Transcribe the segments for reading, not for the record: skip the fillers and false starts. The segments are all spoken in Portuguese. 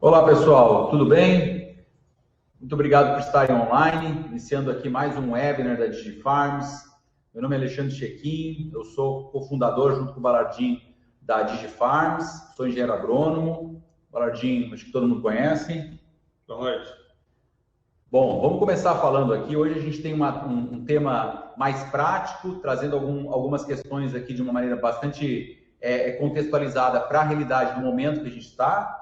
Olá pessoal, tudo bem? Muito obrigado por estarem online, iniciando aqui mais um webinar da DigiFarms. Meu nome é Alexandre Chequim, eu sou cofundador junto com o Balardim da DigiFarms, sou engenheiro agrônomo. Balardim, acho que todo mundo conhece. Boa noite. Bom, vamos começar falando aqui. Hoje a gente tem um tema mais prático, trazendo algumas questões aqui de uma maneira bastante contextualizada para a realidade do momento que a gente está.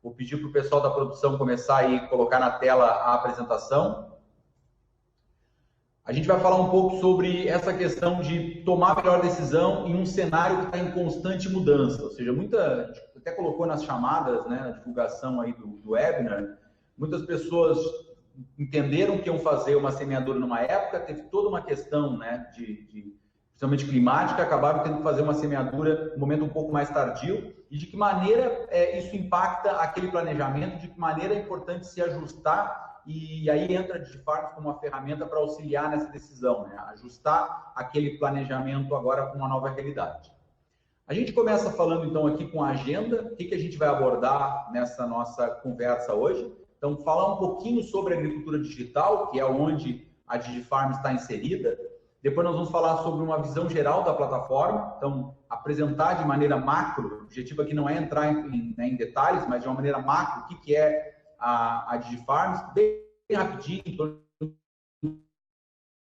Vou pedir para o pessoal da produção começar aí a colocar na tela a apresentação. A gente vai falar um pouco sobre essa questão de tomar a melhor decisão em um cenário que está em constante mudança. Ou seja, a gente até colocou nas chamadas, né, na divulgação aí do webinar, muitas pessoas entenderam que iam fazer uma semeadura numa época, teve toda uma questão, né, principalmente climática, acabaram tendo que fazer uma semeadura no momento um pouco mais tardio, e de que maneira isso impacta aquele planejamento, de que maneira é importante se ajustar, e aí entra a DigiFarms como uma ferramenta para auxiliar nessa decisão, né? Ajustar aquele planejamento agora com uma nova realidade. A gente começa falando então aqui com a agenda, o que a gente vai abordar nessa nossa conversa hoje. Então, falar um pouquinho sobre a agricultura digital, que é onde a DigiFarms está inserida. Depois nós vamos falar sobre uma visão geral da plataforma, então apresentar de maneira macro, o objetivo aqui não é entrar em detalhes, mas de uma maneira macro, o que é a DigiFarms, bem rapidinho, em torno de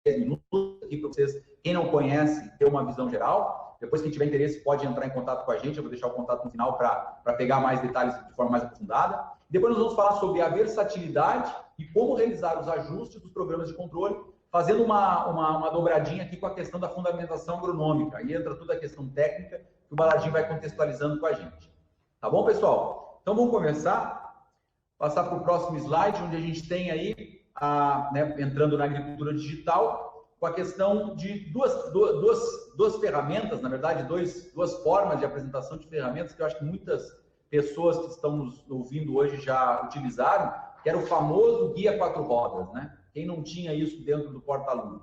10 minutos, aqui para vocês, quem não conhece, ter uma visão geral. Depois, quem tiver interesse, pode entrar em contato com a gente, eu vou deixar o contato no final para pegar mais detalhes de forma mais aprofundada. Depois nós vamos falar sobre a versatilidade e como realizar os ajustes dos programas de controle, fazendo uma dobradinha aqui com a questão da fundamentação agronômica. Aí entra toda a questão técnica que o Balardim vai contextualizando com a gente. Tá bom, pessoal? Então vamos começar, passar para o próximo slide, onde a gente tem aí, entrando na agricultura digital, com a questão de duas ferramentas, na verdade, duas formas de apresentação de ferramentas que eu acho que muitas pessoas que estão nos ouvindo hoje já utilizaram, que era o famoso guia 4 rodas, né? Quem não tinha isso dentro do porta-alunos.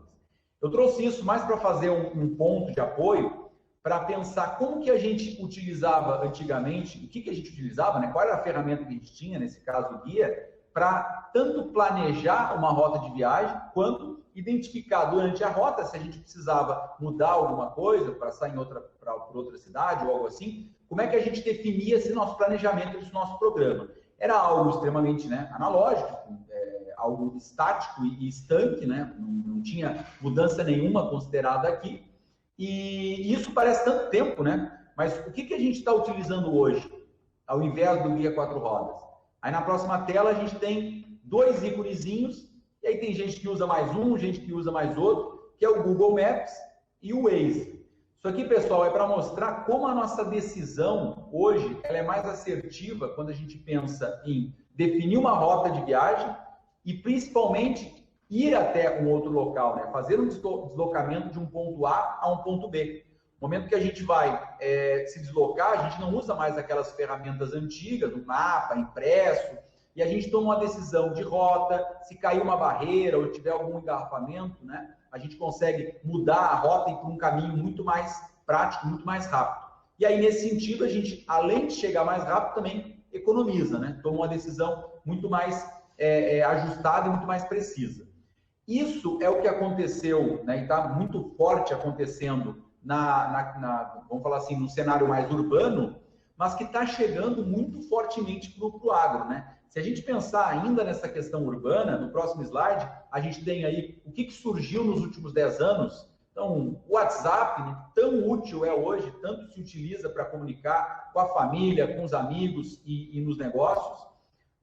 Eu trouxe isso mais para fazer um ponto de apoio, para pensar como que a gente utilizava antigamente, o que a gente utilizava, né? Qual era a ferramenta que a gente tinha, nesse caso o guia, para tanto planejar uma rota de viagem, quanto identificar durante a rota se a gente precisava mudar alguma coisa para sair para outra cidade ou algo assim, como é que a gente definia esse nosso planejamento, esse nosso programa. Era algo extremamente, né, analógico, algo estático e estanque, né? Não tinha mudança nenhuma considerada aqui. E isso parece tanto tempo, né? Mas o que a gente está utilizando hoje, ao invés do guia 4 rodas? Aí na próxima tela a gente tem dois íconezinhos, e aí tem gente que usa mais um, gente que usa mais outro, que é o Google Maps e o Waze. Isso aqui, pessoal, é para mostrar como a nossa decisão hoje ela é mais assertiva quando a gente pensa em definir uma rota de viagem e principalmente ir até um outro local, né? Fazer um deslocamento de um ponto A a um ponto B. No momento que a gente vai se deslocar, a gente não usa mais aquelas ferramentas antigas, do mapa, impresso, e a gente toma uma decisão de rota, se cair uma barreira ou tiver algum engarrafamento, né? A gente consegue mudar a rota e ir para um caminho muito mais prático, muito mais rápido. E aí, nesse sentido, a gente, além de chegar mais rápido, também economiza, né? Toma uma decisão muito mais ajustada e muito mais precisa. Isso é o que aconteceu, né? E está muito forte acontecendo vamos falar assim, no cenário mais urbano, mas que está chegando muito fortemente para o agro, né? Se a gente pensar ainda nessa questão urbana, no próximo slide, a gente tem aí o que surgiu nos últimos 10 anos. Então, o WhatsApp, né, tão útil é hoje, tanto se utiliza para comunicar com a família, com os amigos e nos negócios.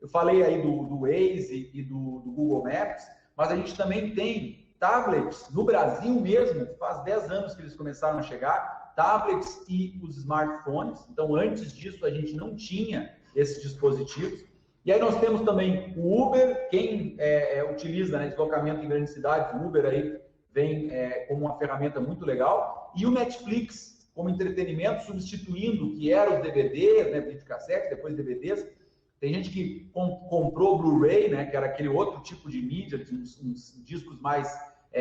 Eu falei aí do Waze e do Google Maps, mas a gente também tem tablets no Brasil mesmo, faz 10 anos que eles começaram a chegar, tablets e os smartphones. Então, antes disso, a gente não tinha esses dispositivos. E aí nós temos também o Uber, quem utiliza, né, deslocamento em grandes cidades, o Uber aí vem como uma ferramenta muito legal, e o Netflix como entretenimento, substituindo o que eram os DVDs, né, videocassete, depois DVDs. Tem gente que comprou Blu-ray, né, que era aquele outro tipo de mídia, uns discos mais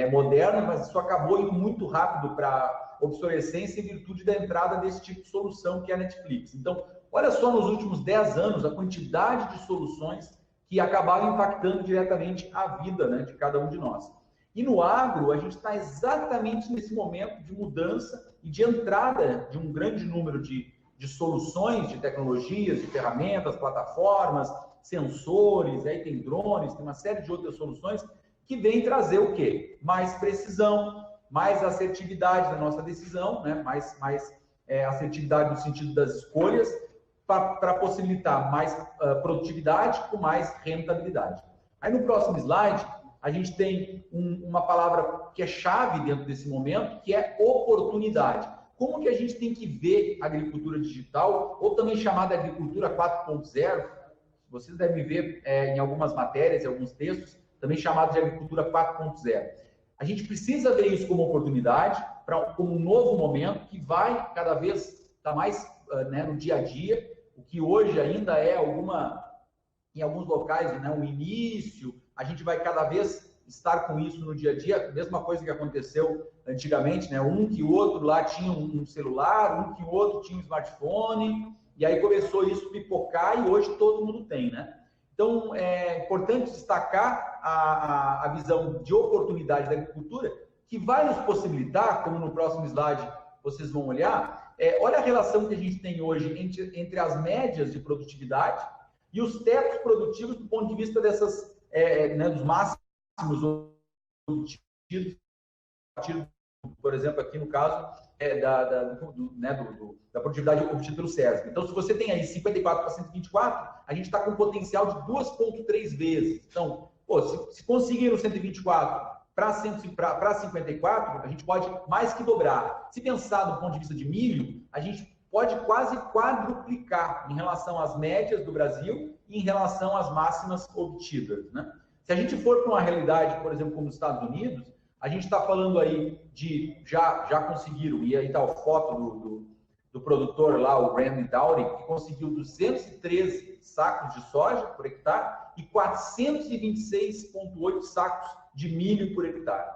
modernos, mas isso acabou indo muito rápido para obsolescência em virtude da entrada desse tipo de solução que é a Netflix. Então, olha só nos últimos 10 anos a quantidade de soluções que acabaram impactando diretamente a vida, né, de cada um de nós. E no agro, a gente está exatamente nesse momento de mudança e de entrada de um grande número de soluções, de tecnologias, de ferramentas, plataformas, sensores, aí tem drones, tem uma série de outras soluções que vêm trazer o quê? Mais precisão, mais assertividade na nossa decisão, né? mais assertividade no sentido das escolhas, para possibilitar mais produtividade com mais rentabilidade. Aí no próximo slide, a gente tem uma palavra que é chave dentro desse momento, que é oportunidade. Como que a gente tem que ver a agricultura digital, ou também chamada agricultura 4.0, vocês devem ver em algumas matérias, em alguns textos, também chamado de agricultura 4.0. A gente precisa ver isso como oportunidade, como um novo momento que vai cada vez estar mais no dia a dia, o que hoje ainda é em alguns locais, né, o início, a gente vai cada vez estar com isso no dia a dia, a mesma coisa que aconteceu antigamente, né? Um que o outro lá tinha um celular, um que o outro tinha um smartphone, e aí começou isso a pipocar e hoje todo mundo tem, né? Então, é importante destacar a visão de oportunidade da agricultura, que vai nos possibilitar, como no próximo slide vocês vão olhar, olha a relação que a gente tem hoje entre as médias de produtividade e os tetos produtivos do ponto de vista dessas, dos máximos obtidos, por exemplo, aqui no caso da produtividade obtida pelo SESC. Então, se você tem aí 54 para 124, a gente está com um potencial de 2,3 vezes. Então, se conseguir o 124 para 54, a gente pode mais que dobrar. Se pensar do ponto de vista de milho, a gente pode quase quadruplicar em relação às médias do Brasil e em relação às máximas obtidas, né? Se a gente for para uma realidade, por exemplo, como os Estados Unidos, a gente está falando aí de já conseguiram, e aí está a foto do produtor lá, o Randy Dowdy, que conseguiu 213 sacos de soja por hectare e 426,8 sacos de milho por hectare.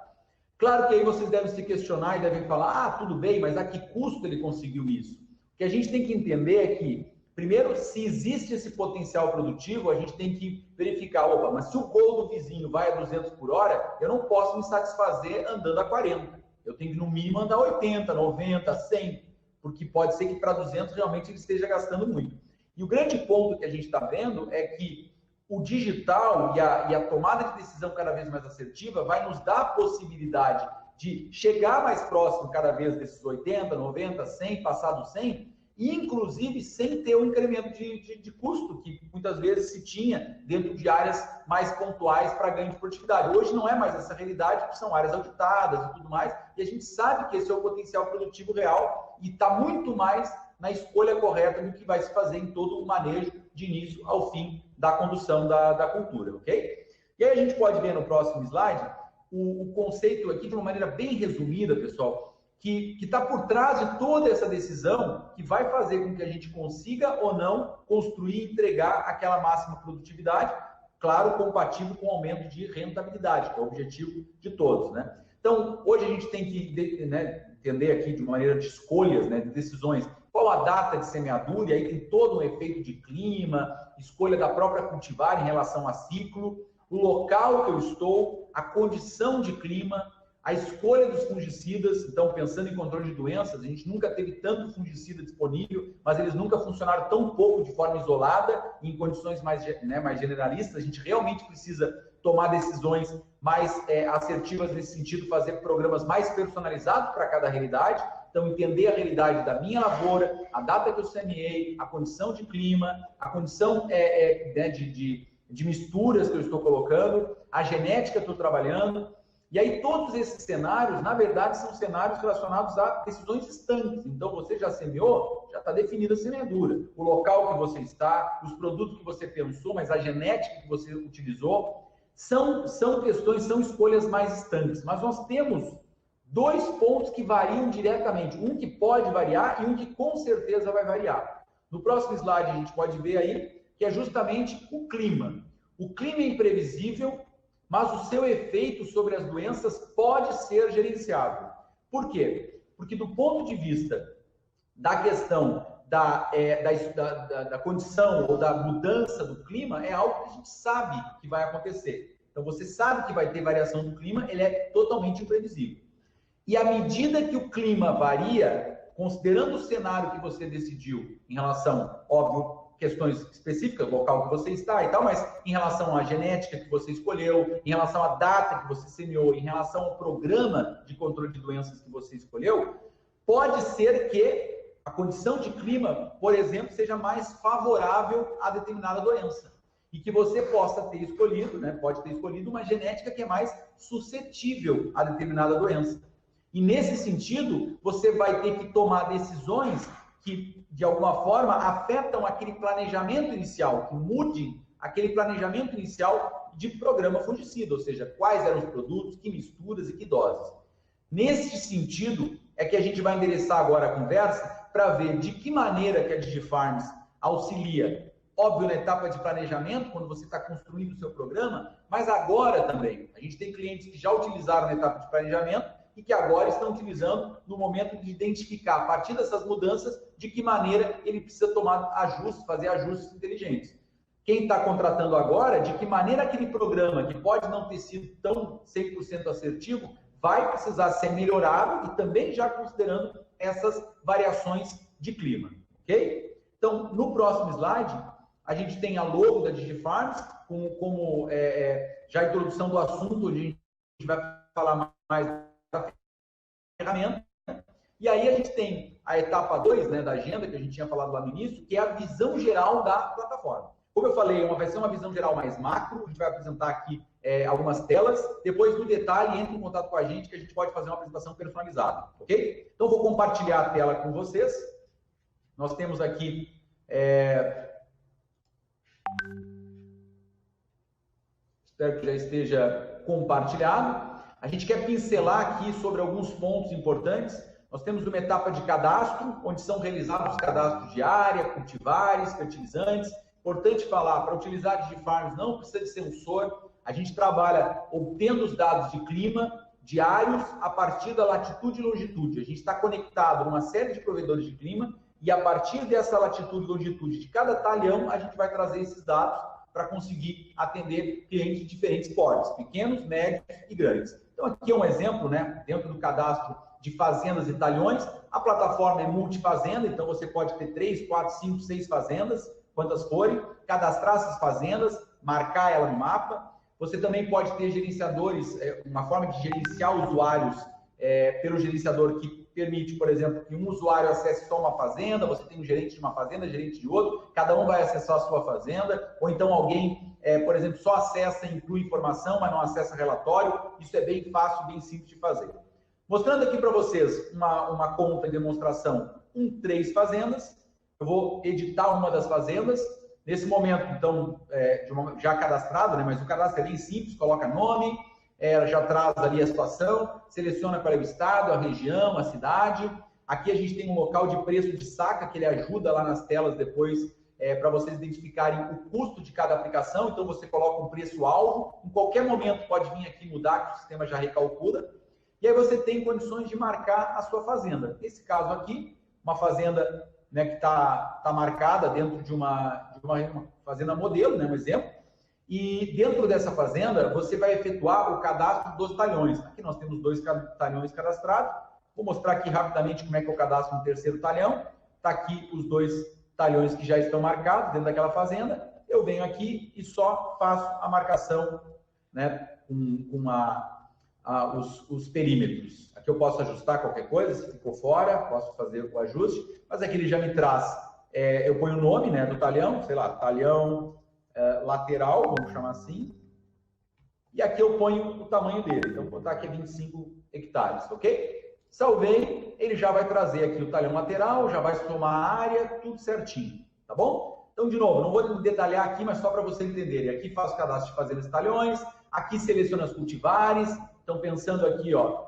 Claro que aí vocês devem se questionar e devem falar, tudo bem, mas a que custo ele conseguiu isso? O que a gente tem que entender é que, primeiro, se existe esse potencial produtivo, a gente tem que verificar, mas se o gol do vizinho vai a 200 por hora, eu não posso me satisfazer andando a 40. Eu tenho que, no mínimo, andar 80, 90, 100, porque pode ser que para 200 realmente ele esteja gastando muito. E o grande ponto que a gente está vendo é que o digital e a tomada de decisão cada vez mais assertiva vai nos dar a possibilidade de chegar mais próximo cada vez desses 80, 90, 100, passar do 100, e inclusive sem ter o incremento de custo que muitas vezes se tinha dentro de áreas mais pontuais para ganho de produtividade. Hoje não é mais essa realidade, porque são áreas auditadas e tudo mais, e a gente sabe que esse é o potencial produtivo real e está muito mais na escolha correta do que vai se fazer em todo o manejo de início ao fim da condução da cultura, ok? E aí a gente pode ver no próximo slide o conceito aqui de uma maneira bem resumida, pessoal, que está por trás de toda essa decisão que vai fazer com que a gente consiga ou não construir e entregar aquela máxima produtividade, claro, compatível com o aumento de rentabilidade, que é o objetivo de todos, né? Então, hoje a gente tem que entender aqui de uma maneira de escolhas, né, de decisões, qual a data de semeadura, e aí tem todo um efeito de clima, escolha da própria cultivar em relação a ciclo, o local que eu estou, a condição de clima, a escolha dos fungicidas. Então, pensando em controle de doenças, a gente nunca teve tanto fungicida disponível, mas eles nunca funcionaram tão pouco de forma isolada, em condições mais generalistas. A gente realmente precisa tomar decisões mais assertivas nesse sentido, fazer programas mais personalizados para cada realidade. Então, entender a realidade da minha lavoura, a data que eu semeei, a condição de clima, a condição de misturas que eu estou colocando, a genética que eu estou trabalhando. E aí todos esses cenários, na verdade, são cenários relacionados a decisões estanques. Então, você já semeou, já está definida a semeadura. O local que você está, os produtos que você pensou, mas a genética que você utilizou, são questões, são escolhas mais estanques. Mas nós temos dois pontos que variam diretamente. Um que pode variar e um que com certeza vai variar. No próximo slide a gente pode ver aí que é justamente o clima. O clima é imprevisível, mas o seu efeito sobre as doenças pode ser gerenciado. Por quê? Porque do ponto de vista da questão da condição ou da mudança do clima, é algo que a gente sabe que vai acontecer. Então, você sabe que vai ter variação do clima, ele é totalmente imprevisível. E à medida que o clima varia, considerando o cenário que você decidiu em relação, óbvio, questões específicas, local que você está e tal, mas em relação à genética que você escolheu, em relação à data que você semeou, em relação ao programa de controle de doenças que você escolheu, pode ser que a condição de clima, por exemplo, seja mais favorável a determinada doença. E que você possa ter escolhido, né, pode ter escolhido uma genética que é mais suscetível a determinada doença. E nesse sentido, você vai ter que tomar decisões que, de alguma forma, afetam aquele planejamento inicial, que mudem aquele planejamento inicial de programa fungicida, ou seja, quais eram os produtos, que misturas e que doses. Nesse sentido, é que a gente vai endereçar agora a conversa para ver de que maneira que a DigiFarms auxilia, óbvio, na etapa de planejamento, quando você está construindo o seu programa, mas agora também. A gente tem clientes que já utilizaram na etapa de planejamento e que agora estão utilizando no momento de identificar, a partir dessas mudanças, de que maneira ele precisa tomar ajustes, fazer ajustes inteligentes. Quem está contratando agora, de que maneira aquele programa, que pode não ter sido tão 100% assertivo, vai precisar ser melhorado e também já considerando essas variações de clima, ok? Então, no próximo slide, a gente tem a logo da DigiFarms, como já a introdução do assunto, onde a gente vai falar mais da ferramenta. E aí a gente tem a etapa 2, né, da agenda, que a gente tinha falado lá no início, que é a visão geral da plataforma. Como eu falei, vai ser uma visão geral mais macro, a gente vai apresentar aqui algumas telas, depois no detalhe entre em contato com a gente que a gente pode fazer uma apresentação personalizada, ok? Então vou compartilhar a tela com vocês. Nós temos aqui espero que já esteja compartilhado. A gente quer pincelar aqui sobre alguns pontos importantes. Nós temos uma etapa de cadastro, onde são realizados os cadastros de área, cultivares, fertilizantes. Importante falar, para utilizar a DigiFarms não precisa de sensor. A gente trabalha obtendo os dados de clima diários a partir da latitude e longitude. A gente está conectado numa série de provedores de clima e a partir dessa latitude e longitude de cada talhão, a gente vai trazer esses dados para conseguir atender clientes de diferentes portes, pequenos, médios e grandes. Então, aqui é um exemplo, né, dentro do cadastro de fazendas e talhões. A plataforma é multifazenda, então você pode ter 3, 4, 5, 6 fazendas, quantas forem, cadastrar essas fazendas, marcar ela no mapa. Você também pode ter gerenciadores, uma forma de gerenciar usuários pelo gerenciador que permite, por exemplo, que um usuário acesse só uma fazenda, você tem um gerente de uma fazenda, gerente de outro, cada um vai acessar a sua fazenda, ou então alguém, por exemplo, só acessa e inclui informação, mas não acessa relatório. Isso é bem fácil, bem simples de fazer. Mostrando aqui para vocês uma conta em demonstração com 3 fazendas. Eu vou editar uma das fazendas. Nesse momento, então, já cadastrado, né? Mas o cadastro é bem simples, coloca nome, já traz ali a situação, seleciona para o estado, a região, a cidade. Aqui a gente tem um local de preço de saca, que ele ajuda lá nas telas depois, para vocês identificarem o custo de cada aplicação. Então, você coloca um preço-alvo, em qualquer momento pode vir aqui mudar, que o sistema já recalcula. E aí você tem condições de marcar a sua fazenda. Nesse caso aqui, uma fazenda, né, que está marcada dentro de uma fazenda modelo, né, um exemplo. E dentro dessa fazenda, você vai efetuar o cadastro dos talhões. Aqui nós temos 2 talhões cadastrados. Vou mostrar aqui rapidamente como é que é o cadastro no terceiro talhão. Está aqui os 2 talhões que já estão marcados dentro daquela fazenda. Eu venho aqui e só faço a marcação, né, com os perímetros. Aqui eu posso ajustar qualquer coisa, se ficou fora, posso fazer o ajuste, mas aqui ele já me traz, eu ponho o nome, né, do talhão, sei lá, talhão lateral, vamos chamar assim, e aqui eu ponho o tamanho dele. Então, vou botar aqui 25 hectares, ok? Salvei, ele já vai trazer aqui o talhão lateral, já vai somar a área, tudo certinho, tá bom? Então, de novo, não vou detalhar aqui, mas só para vocês entenderem. Aqui faço o cadastro de fazendas e talhões, aqui seleciono as cultivares. Então, pensando aqui, ó,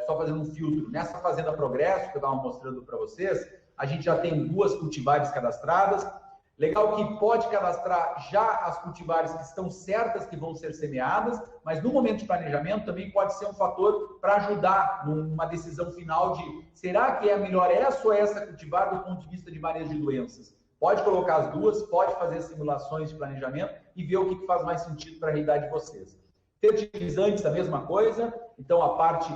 só fazendo um filtro, nessa fazenda Progresso, que eu estava mostrando para vocês, a gente já tem 2 cultivares cadastradas. Legal que pode cadastrar já as cultivares que estão certas que vão ser semeadas, mas no momento de planejamento também pode ser um fator para ajudar numa decisão final de será que é melhor essa ou essa cultivar do ponto de vista de manejo de doenças? Pode colocar as duas, pode fazer simulações de planejamento e ver o que faz mais sentido para a realidade de vocês. Fertilizantes, a mesma coisa. Então, a parte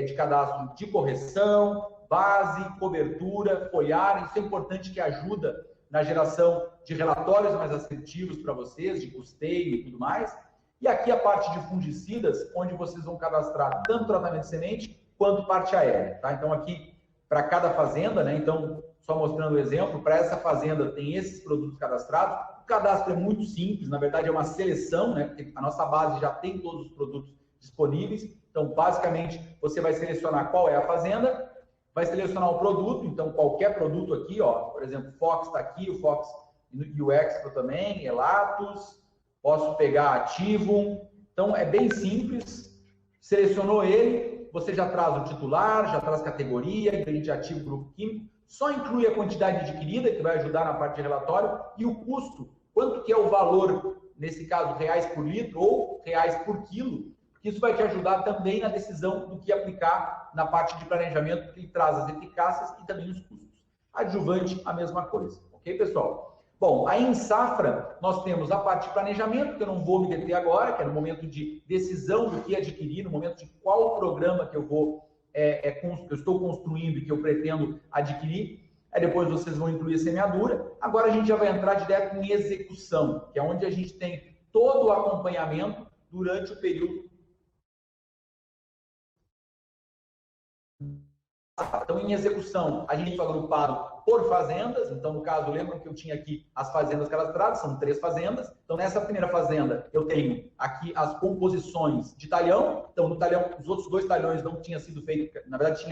de cadastro de correção, base, cobertura, folhar, isso é importante que ajuda na geração de relatórios mais assertivos para vocês, de custeio e tudo mais. E aqui a parte de fungicidas, onde vocês vão cadastrar tanto tratamento de semente quanto parte aérea. Tá? Então, aqui, para cada fazenda, né? Então, só mostrando o exemplo, para essa fazenda tem esses produtos cadastrados. O cadastro é muito simples, na verdade é uma seleção, né? Porque a nossa base já tem todos os produtos disponíveis. Então, basicamente, você vai selecionar qual é a fazenda, vai selecionar o produto, então qualquer produto aqui, ó, por exemplo, Fox está aqui, o Fox e o Expo também, Elatus, posso pegar Ativum. Então, é bem simples, selecionou ele, você já traz o titular, já traz categoria, ingrediente ativo, grupo químico, só inclui a quantidade adquirida, que vai ajudar na parte de relatório, e o custo, quanto que é o valor, nesse caso, reais por litro ou reais por quilo, porque isso vai te ajudar também na decisão do que aplicar na parte de planejamento, porque ele traz as eficácias e também os custos. Adjuvante, a mesma coisa. Ok, pessoal? Bom, aí em safra, nós temos a parte de planejamento, que eu não vou me deter agora, que é no momento de decisão do que adquirir, no momento de qual programa que eu estou construindo e que eu pretendo adquirir. Aí depois vocês vão incluir a semeadura. Agora a gente já vai entrar direto em execução, que é onde a gente tem todo o acompanhamento durante o período. Então, em execução, a gente foi agrupado por fazendas. Então, no caso, lembram que eu tinha aqui as fazendas cadastradas, são 3 fazendas. Então, nessa primeira fazenda, eu tenho aqui as composições de talhão. Então, no talhão, os outros 2 talhões não tinha sido feito, na verdade,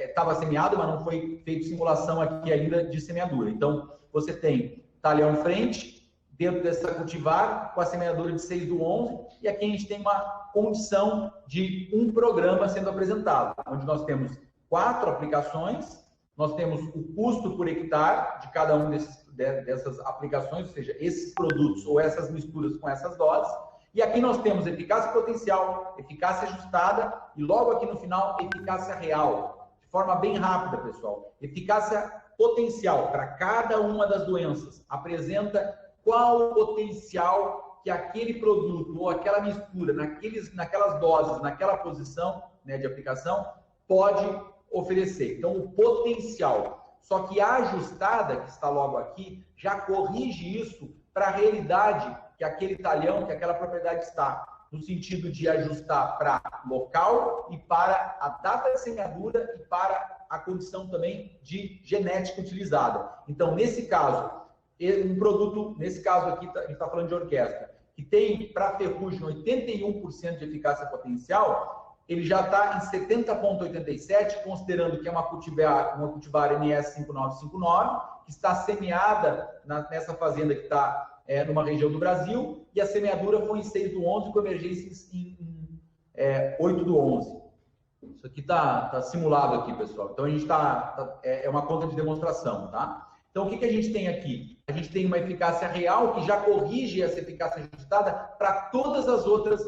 estava semeado, mas não foi feito simulação aqui ainda de semeadura. Então, você tem talhão frente, dentro dessa cultivar, com a semeadura de 6/11, e aqui a gente tem uma condição de um programa sendo apresentado, onde nós temos 4 aplicações, nós temos o custo por hectare de cada um dessas aplicações, ou seja, esses produtos ou essas misturas com essas doses, e aqui nós temos eficácia potencial, eficácia ajustada, e logo aqui no final, eficácia real, de forma bem rápida, pessoal. Eficácia potencial para cada uma das doenças apresenta qual o potencial que aquele produto ou aquela mistura, naquelas doses, naquela posição, né, de aplicação, pode oferecer. Então, o potencial. Só que a ajustada, que está logo aqui, já corrige isso para a realidade que aquele talhão, que aquela propriedade está, no sentido de ajustar para local e para a data de semeadura e para a condição também de genética utilizada. Então, nesse caso, um produto, nesse caso aqui, a gente está falando de orquestra, que tem para ferrugem 81% de eficácia potencial, ele já está em 70,87, considerando que é uma cultivar NS 5959, que está semeada nessa fazenda que está numa região do Brasil, e a semeadura foi em 6/11, com emergência em 8/11. Isso aqui está simulado aqui, pessoal. Então, a gente é uma conta de demonstração, tá? Então, o que a gente tem aqui? A gente tem uma eficácia real que já corrige essa eficácia ajustada para todas as outras,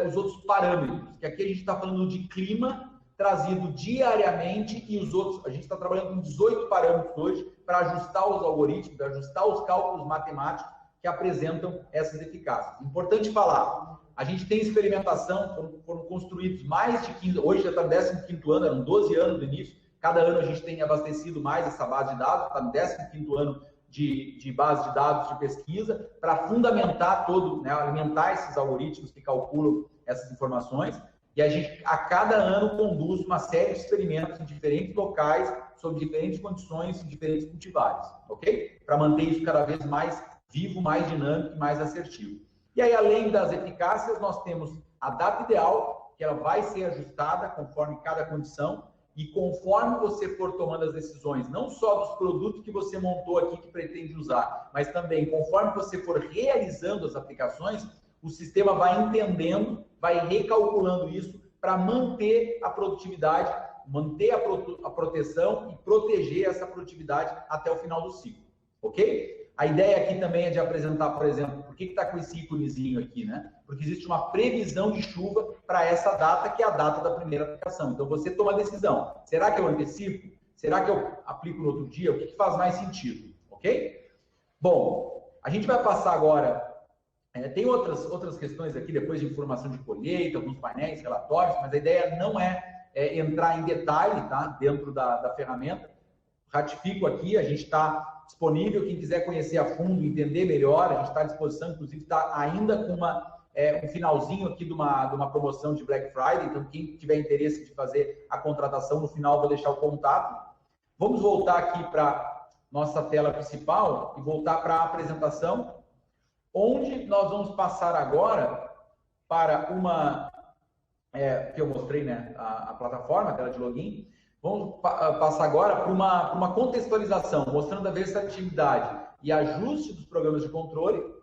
os outros parâmetros. Que aqui a gente está falando de clima trazido diariamente e os outros, a gente está trabalhando com 18 parâmetros hoje para ajustar os algoritmos, para ajustar os cálculos matemáticos que apresentam essas eficácias. Importante falar, a gente tem experimentação, foram construídos mais de 15, hoje já está no 15º ano, eram 12 anos do início, cada ano a gente tem abastecido mais essa base de dados, está no 15º ano de base de dados de pesquisa, para fundamentar todo, né, alimentar esses algoritmos que calculam essas informações, e a gente, a cada ano, conduz uma série de experimentos em diferentes locais, sob diferentes condições, em diferentes cultivares, ok? Para manter isso cada vez mais vivo, mais dinâmico e mais assertivo. E aí, além das eficácias, nós temos a data ideal, que ela vai ser ajustada conforme cada condição, e conforme você for tomando as decisões, não só dos produtos que você montou aqui que pretende usar, mas também conforme você for realizando as aplicações, o sistema vai entendendo, vai recalculando isso para manter a produtividade manter a proteção e proteger essa produtividade até o final do ciclo, ok? A ideia aqui também é de apresentar, por exemplo, por que está com esse íconezinho aqui, né? Porque existe uma previsão de chuva para essa data, que é a data da primeira aplicação. Então, você toma a decisão. Será que eu antecipo? Será que eu aplico no outro dia? O que faz mais sentido, ok? Bom, a gente vai passar agora... tem outras questões aqui, depois de informação de colheita, alguns painéis, relatórios, mas a ideia não é entrar em detalhe, tá? Dentro da ferramenta. Ratifico aqui, a gente está disponível, quem quiser conhecer a fundo, entender melhor, a gente está à disposição, inclusive está ainda com um finalzinho aqui de uma promoção de Black Friday, então quem tiver interesse de fazer a contratação, no final vou deixar o contato. Vamos voltar aqui para nossa tela principal e voltar para a apresentação, onde nós vamos passar agora para que eu mostrei, né, a plataforma, a tela de login. Vamos passar agora para uma contextualização, mostrando a versatilidade e ajuste dos programas de controle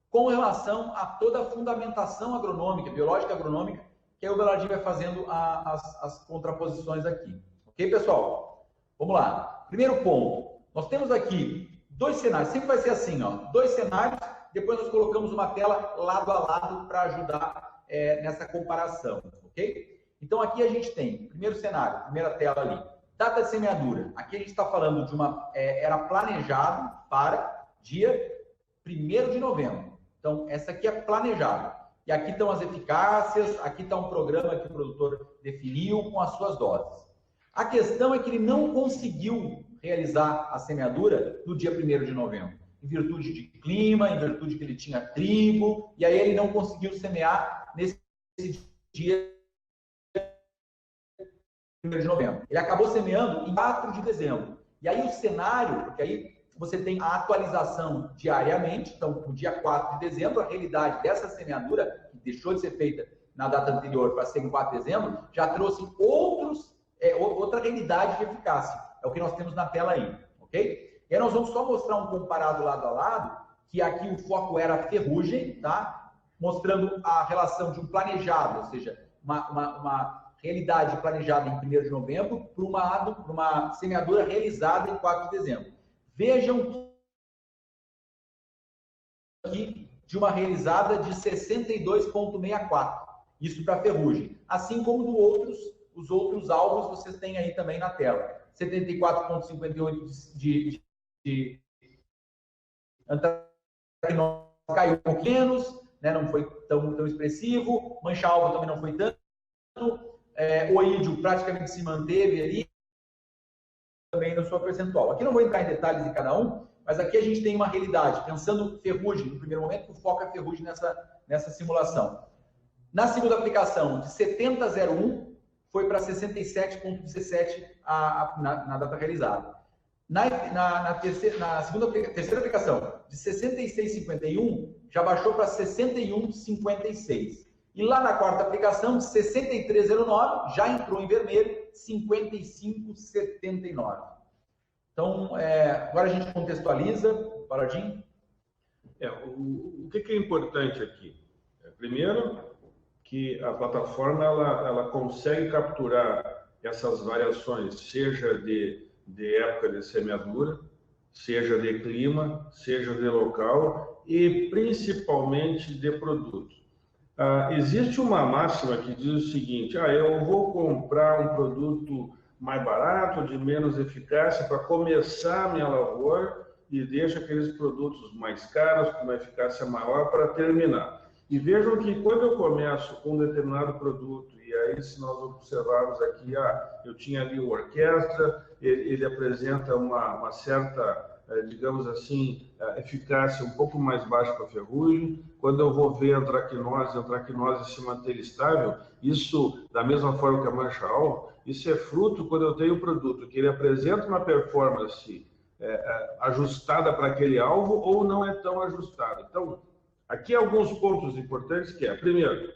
com relação a toda a fundamentação agronômica, biológica e agronômica, que aí o Belardinho vai fazendo as contraposições aqui. Ok, pessoal? Vamos lá. Primeiro ponto. Nós temos aqui dois cenários. Sempre vai ser assim, ó. Dois cenários, depois nós colocamos uma tela lado a lado para ajudar nessa comparação. Ok? Então, aqui a gente tem, primeiro cenário, primeira tela ali, data de semeadura. Aqui a gente está falando de era planejado para dia 1º de novembro. Então, essa aqui é planejada. E aqui estão as eficácias, aqui está um programa que o produtor definiu com as suas doses. A questão é que ele não conseguiu realizar a semeadura no dia 1º de novembro, em virtude de clima, em virtude que ele tinha trigo, e aí ele não conseguiu semear nesse dia 1º de novembro. Ele acabou semeando em 4 de dezembro. E aí o cenário, porque aí você tem a atualização diariamente, então no dia 4 de dezembro, a realidade dessa semeadura, que deixou de ser feita na data anterior para ser em 4 de dezembro, já trouxe outra realidade de eficácia. É o que nós temos na tela aí, ok? E aí nós vamos só mostrar um comparado lado a lado, que aqui o foco era a ferrugem, tá? Mostrando a relação de um planejado, ou seja, uma realidade planejada em 1º de novembro para uma semeadura realizada em 4 de dezembro. Vejam aqui de uma realizada de 62,64. Isso para ferrugem. Assim como os outros alvos vocês têm aí também na tela. 74,58 de anthracnose caiu um pouco menos, né? Não foi tão expressivo. Mancha-alvo também não foi tanto. Oídio praticamente se manteve ali também no seu percentual. Aqui não vou entrar em detalhes de cada um, mas aqui a gente tem uma realidade, pensando ferrugem, no primeiro momento, o foco é ferrugem nessa simulação. Na segunda aplicação, de 70,01 foi para 67,17 na data realizada. Na terceira aplicação, de 66,51 já baixou para 61,56. E lá na quarta aplicação, de 63,09, já entrou em vermelho, 55,79. Então, agora a gente contextualiza, Balardinho. O que é importante aqui? Primeiro, que a plataforma ela consegue capturar essas variações, seja de época de semeadura, seja de clima, seja de local e principalmente de produto. Existe uma máxima que diz o seguinte: eu vou comprar um produto mais barato, de menos eficácia, para começar a minha lavoura, e deixo aqueles produtos mais caros, com uma eficácia maior, para terminar. E vejam que quando eu começo com um determinado produto, e aí se nós observarmos aqui, eu tinha ali o Orquestra, ele apresenta uma certa, digamos assim, eficácia um pouco mais baixa para a ferrugem. Quando eu vou ver a antracnose se manter estável, isso, da mesma forma que a mancha-alvo, isso é fruto quando eu tenho um produto que ele apresenta uma performance ajustada para aquele alvo ou não é tão ajustada. Então, aqui alguns pontos importantes que primeiro,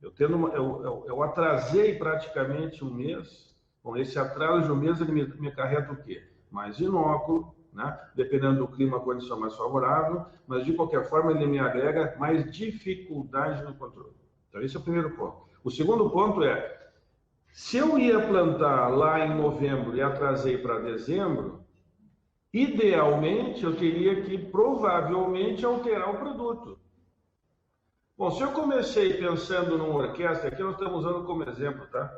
eu atrasei praticamente um mês. Com esse atraso de um mês, ele me acarreta o quê? Mais inóculo, né? Dependendo do clima, a condição mais favorável, mas de qualquer forma ele me agrega mais dificuldade no controle. Então esse é o primeiro ponto. O segundo ponto Se eu ia plantar lá em novembro e atrasei para dezembro, idealmente eu teria que provavelmente alterar o produto. Bom, se eu comecei pensando numa orquestra, aqui nós estamos usando como exemplo, tá?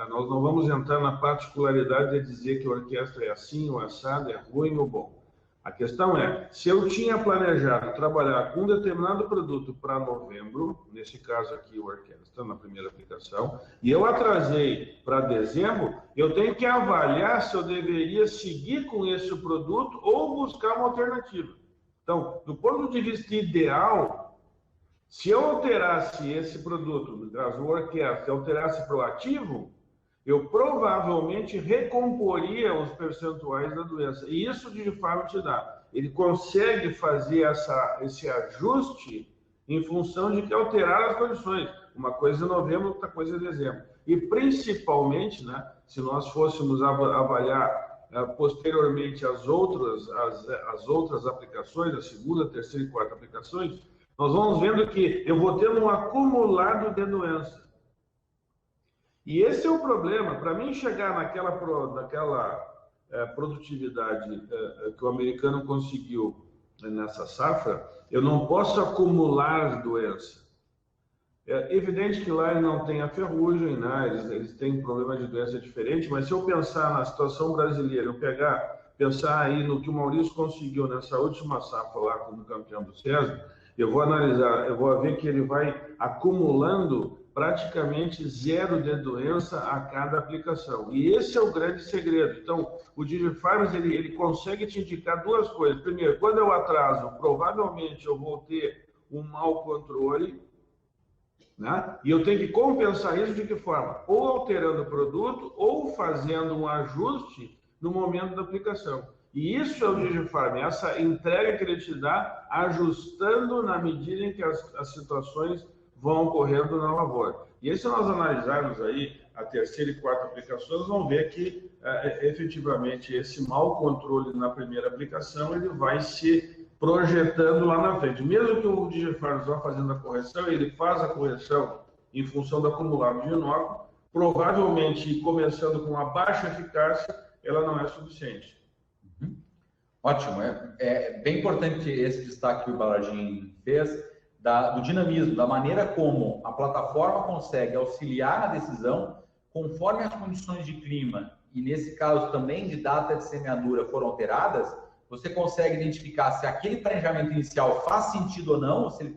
Nós não vamos entrar na particularidade de dizer que a orquestra é assim, ou assado, é ruim ou bom. A questão é, se eu tinha planejado trabalhar com um determinado produto para novembro, nesse caso aqui o orquestra, na primeira aplicação, e eu atrasei para dezembro, eu tenho que avaliar se eu deveria seguir com esse produto ou buscar uma alternativa. Então, do ponto de vista ideal, se eu alterasse esse produto, no caso o orquestra, alterasse para o ativo, eu provavelmente recomporia os percentuais da doença. E isso o DigiFarm te dá. Ele consegue fazer esse ajuste em função de que alterar as condições. Uma coisa é novembro, outra coisa é dezembro. E principalmente, né, se nós fôssemos avaliar posteriormente as outras aplicações, a segunda, terceira e quarta aplicações, nós vamos vendo que eu vou tendo um acumulado de doença. E esse é o problema. Para mim chegar naquela produtividade que o americano conseguiu nessa safra, eu não posso acumular doença. É evidente que lá ele não tem a ferrugem, né? Eles têm problema de doença diferente, mas se eu pensar na situação brasileira, pensar aí no que o Maurício conseguiu nessa última safra lá como campeão do César, eu vou analisar, eu vou ver que ele vai acumulando praticamente zero de doença a cada aplicação. E esse é o grande segredo. Então, o DigiFarms, ele consegue te indicar duas coisas. Primeiro, quando eu atraso, provavelmente eu vou ter um mau controle, né? E eu tenho que compensar isso de que forma? Ou alterando o produto, ou fazendo um ajuste no momento da aplicação. E isso é o DigiFarm, essa entrega que ele te dá, ajustando na medida em que as situações vão ocorrendo na lavoura. E aí, se nós analisarmos aí a terceira e quarta aplicação, nós vamos ver que, efetivamente, esse mau controle na primeira aplicação, ele vai se projetando lá na frente. Mesmo que o DigiFarm vá fazendo a correção, ele faz a correção em função do acumulado de inóculo, provavelmente, começando com uma baixa eficácia, ela não é suficiente. Ótimo. É bem importante esse destaque que o Balardim fez, do dinamismo, da maneira como a plataforma consegue auxiliar na decisão conforme as condições de clima e, nesse caso, também de data de semeadura foram alteradas, você consegue identificar se aquele planejamento inicial faz sentido ou não, ou se ele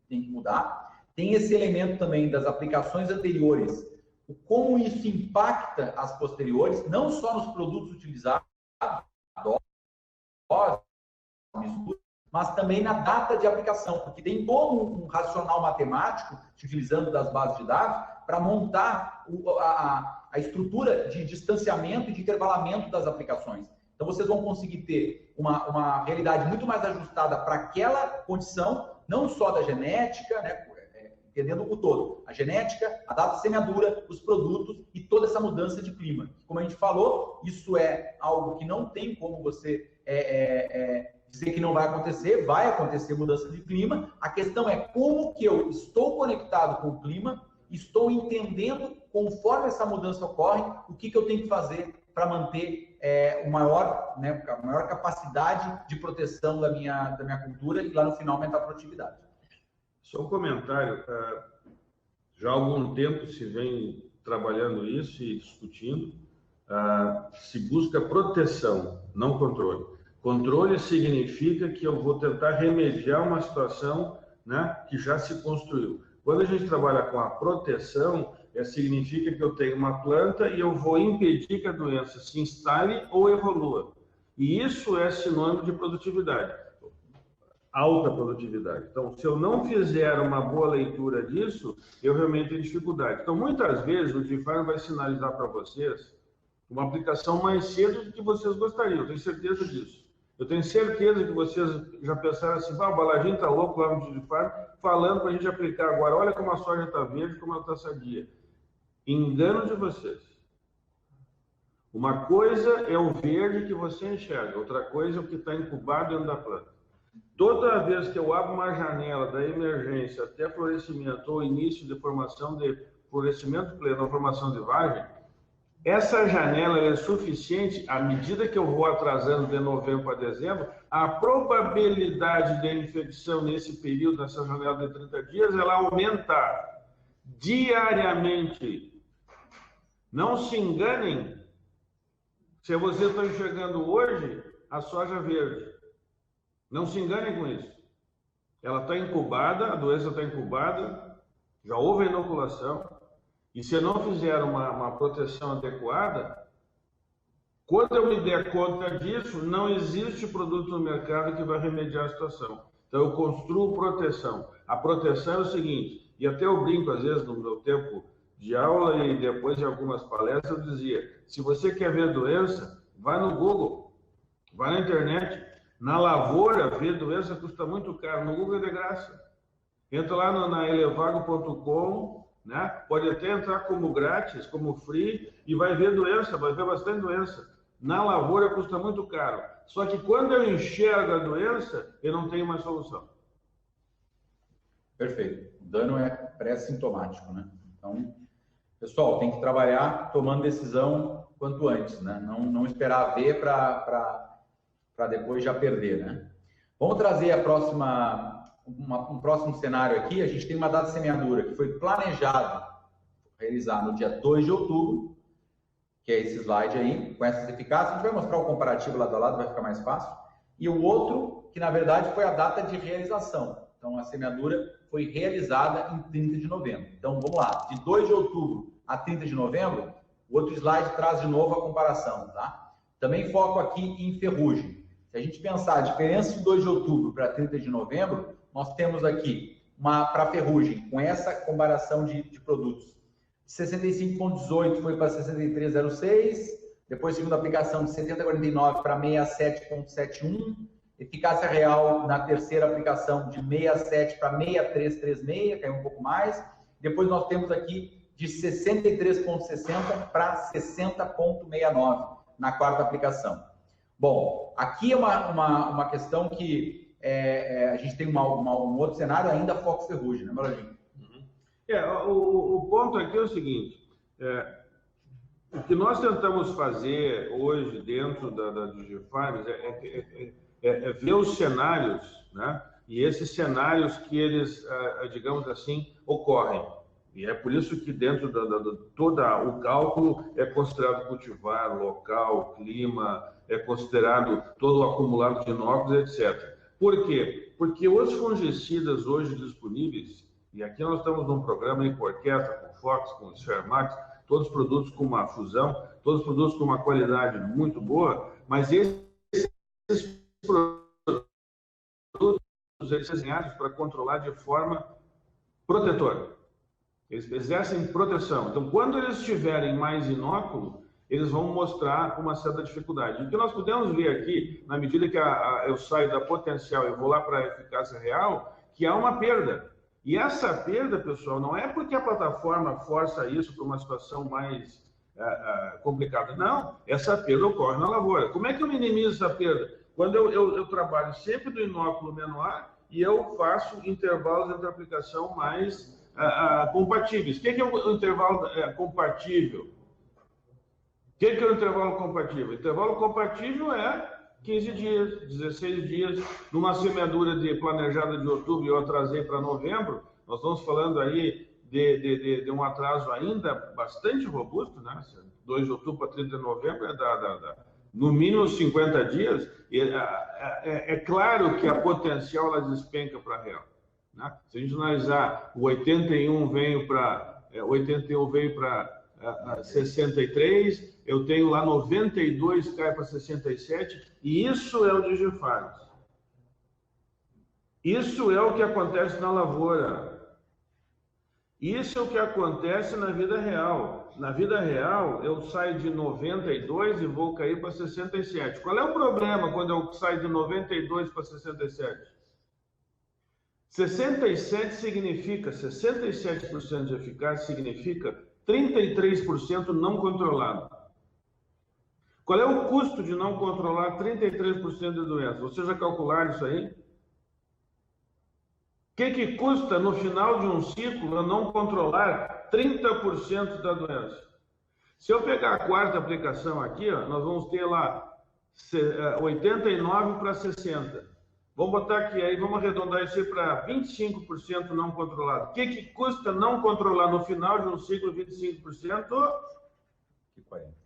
tem que mudar. Tem esse elemento também das aplicações anteriores, como isso impacta as posteriores, não só nos produtos utilizados, mas também na data de aplicação, porque tem todo um racional matemático, utilizando das bases de dados, para montar a estrutura de distanciamento e de intervalamento das aplicações. Então, vocês vão conseguir ter uma realidade muito mais ajustada para aquela condição, não só da genética, né, entendendo o todo, a genética, a data de semeadura, os produtos e toda essa mudança de clima. Como a gente falou, isso é algo que não tem como você dizer que não vai acontecer mudança de clima. A questão é como que eu estou conectado com o clima, estou entendendo, conforme essa mudança ocorre, o que eu tenho que fazer para manter a maior capacidade de proteção da minha cultura e lá no final aumentar a produtividade. Só um comentário. Já há algum tempo se vem trabalhando isso e discutindo. Se busca proteção, não controle. Controle significa que eu vou tentar remediar uma situação, né, que já se construiu. Quando a gente trabalha com a proteção, significa que eu tenho uma planta e eu vou impedir que a doença se instale ou evolua. E isso é sinônimo de produtividade, alta produtividade. Então, se eu não fizer uma boa leitura disso, eu realmente tenho dificuldade. Então, muitas vezes, o DigiFarm vai sinalizar para vocês uma aplicação mais cedo do que vocês gostariam, eu tenho certeza disso. Eu tenho certeza que vocês já pensaram assim, o Balardim está louco lá no DigiFarm, falando para a gente aplicar agora, olha como a soja está verde, como ela está sadia. Engano de vocês. Uma coisa é o verde que você enxerga, outra coisa é o que está incubado dentro da planta. Toda vez que eu abro uma janela da emergência até florescimento ou início de formação de florescimento pleno, a formação de vagem, essa janela é suficiente, à medida que eu vou atrasando de novembro para dezembro, a probabilidade de infecção nesse período, nessa janela de 30 dias, ela aumenta diariamente. Não se enganem se você está enxergando hoje a soja verde. Não se enganem com isso. Ela está incubada, a doença está incubada, já houve a inoculação, e se eu não fizer uma proteção adequada, quando eu me der conta disso, não existe produto no mercado que vai remediar a situação. Então eu construo proteção. A proteção é o seguinte, e até eu brinco às vezes no meu tempo de aula e depois de algumas palestras, eu dizia, se você quer ver doença, vai no Google, vai na internet. Na lavoura, ver doença custa muito caro, no Google é de graça. Entra lá na elevago.com, né? Pode até entrar como grátis, como free, e vai ver doença, vai ver bastante doença. Na lavoura custa muito caro. Só que quando eu enxergo a doença, eu não tenho mais solução. Perfeito. O dano é pré-sintomático, né? Então, pessoal, tem que trabalhar tomando decisão quanto antes, né? Não esperar ver para depois já perder, né? Vamos trazer um próximo cenário aqui. A gente tem uma data de semeadura que foi planejado realizar no dia 2 de outubro, que é esse slide aí, com essas eficácias. A gente vai mostrar o comparativo lado a lado, vai ficar mais fácil. E o outro, que na verdade foi a data de realização. Então, a semeadura foi realizada em 30 de novembro. Então, vamos lá. De 2 de outubro a 30 de novembro, o outro slide traz de novo a comparação, tá? Também foco aqui em ferrugem. Se a gente pensar a diferença de 2 de outubro para 30 de novembro, nós temos aqui para ferrugem, com essa comparação de produtos. 65,18 foi para 63,06, depois segunda aplicação de 70,49 para 67,71, eficácia real na terceira aplicação de 67 para 63,36, caiu um pouco mais. Depois nós temos aqui de 63,60 para 60,69 na quarta aplicação. Bom, aqui é uma questão que a gente tem um outro cenário ainda foco ferrugem, né, Meladinho? O ponto aqui é o seguinte, o que nós tentamos fazer hoje dentro da DigiFarms é ver os cenários, né? E esses cenários que eles, digamos assim, ocorrem. E é por isso que dentro todo o cálculo é considerado cultivar, local, clima, é considerado todo o acumulado de inóculos, etc. Por quê? Porque os fungicidas hoje disponíveis, e aqui nós estamos num programa com orquestra, com Fox, com Sfermax, todos os produtos com uma fusão, todos os produtos com uma qualidade muito boa, mas esses produtos eles são desenhados para controlar de forma protetora. Eles exercem proteção. Então, quando eles tiverem mais inóculo, eles vão mostrar uma certa dificuldade. O que nós podemos ver aqui, na medida que eu saio da potencial e vou lá para a eficácia real, que há uma perda. E essa perda, pessoal, não é porque a plataforma força isso para uma situação mais complicada. Não, essa perda ocorre na lavoura. Como é que eu minimizo essa perda? Quando eu trabalho sempre do inóculo menor e eu faço intervalos entre aplicação mais compatíveis. O que é o intervalo compatível? O que é o intervalo compatível? O intervalo compatível é 15 dias, 16 dias, numa semeadura planejada de outubro e eu atrasei para novembro, nós estamos falando aí de um atraso ainda bastante robusto, né? 2 de outubro para 30 de novembro no mínimo 50 dias. É claro que a potencial ela despenca para a real. Né? Se a gente analisar, o 81 veio para 63, eu tenho lá 92, cai para 67, e isso é o DigiFarms. Isso é o que acontece na lavoura. Isso é o que acontece na vida real. Na vida real, eu saio de 92 e vou cair para 67. Qual é o problema quando eu saio de 92 para 67? 67 significa, 67% de eficácia significa 33% não controlado. Qual é o custo de não controlar 33% de doença? Vocês já calcularam isso aí? O que custa no final de um ciclo eu não controlar 30% da doença. Se eu pegar a quarta aplicação aqui, ó, nós vamos ter lá 89 para 60. Vamos botar aqui, aí vamos arredondar isso aí para 25% não controlado. O que custa não controlar no final de um ciclo 25%? Que 40.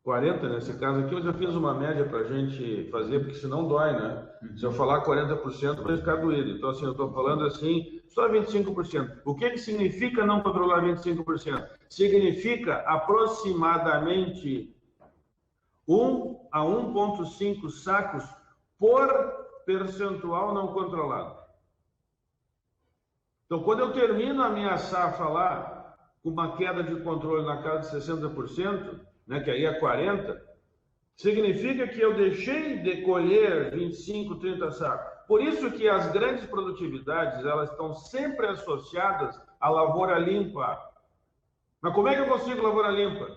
40 nesse caso aqui, eu já fiz uma média para a gente fazer, porque senão dói, né? Se eu falar 40%, vai ficar doído. Então, assim, eu estou falando assim, só 25%. O que significa não controlar 25%? Significa aproximadamente 1 a 1,5 sacos por percentual não controlado. Então, quando eu termino a minha safra lá, com uma queda de controle na casa de 60%, né, que aí é 40%, significa que eu deixei de colher 25, 30 sacos. Por isso que as grandes produtividades, elas estão sempre associadas à lavoura limpa. Mas como é que eu consigo lavoura limpa?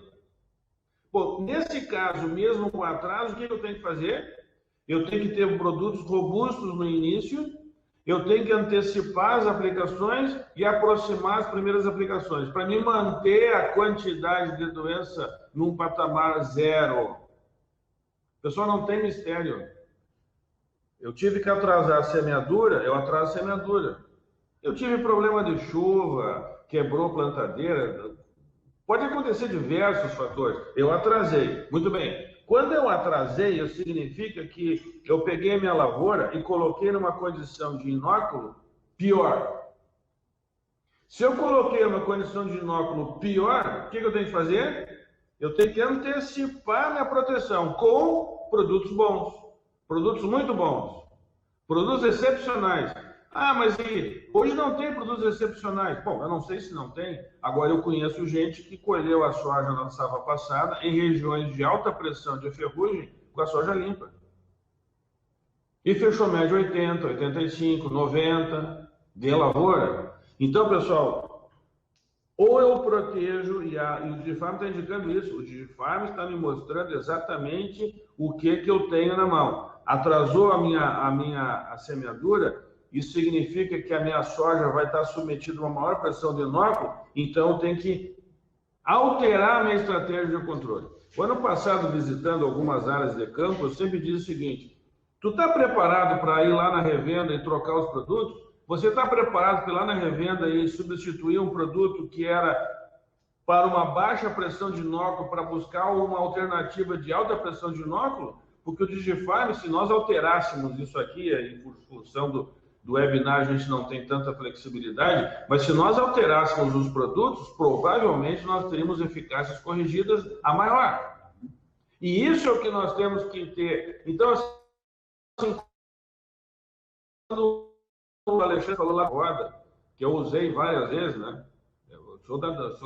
Bom, nesse caso, mesmo com atraso, o que eu tenho que fazer? Eu tenho que ter produtos robustos no início, eu tenho que antecipar as aplicações e aproximar as primeiras aplicações, para me manter a quantidade de doença num patamar zero. Pessoal, não tem mistério. Eu tive que atrasar a semeadura, eu atraso a semeadura. Eu tive problema de chuva, quebrou plantadeira. Pode acontecer diversos fatores. Eu atrasei. Muito bem. Quando eu atrasei, isso significa que eu peguei minha lavoura e coloquei numa condição de inóculo pior. Se eu coloquei uma condição de inóculo pior, o que eu tenho que fazer? Eu tenho que antecipar minha proteção com produtos bons, produtos muito bons, produtos excepcionais. Ah, mas hoje não tem produtos excepcionais. Bom, eu não sei se não tem. Agora eu conheço gente que colheu a soja na safra passada em regiões de alta pressão de ferrugem com a soja limpa. E fechou média 80, 85, 90 de lavoura. Então, pessoal, ou eu protejo, e o DigiFarm está indicando isso, o DigiFarm está me mostrando exatamente o que eu tenho na mão. Atrasou a minha semeadura, isso significa que a minha soja vai estar submetida a uma maior pressão de inóculo, então eu tenho que alterar a minha estratégia de controle. O ano passado, visitando algumas áreas de campo, eu sempre disse o seguinte: tu está preparado para ir lá na revenda e trocar os produtos? Você está preparado para ir lá na revenda e substituir um produto que era para uma baixa pressão de inóculo para buscar uma alternativa de alta pressão de inóculo? Porque o DigiFarm, se nós alterássemos isso aqui, em função do webinar a gente não tem tanta flexibilidade, mas se nós alterássemos os produtos, provavelmente nós teríamos eficácias corrigidas a maior. E isso é o que nós temos que ter. Então, assim, quando o Alexandre falou lá na roda, que eu usei várias vezes, né? Eu sou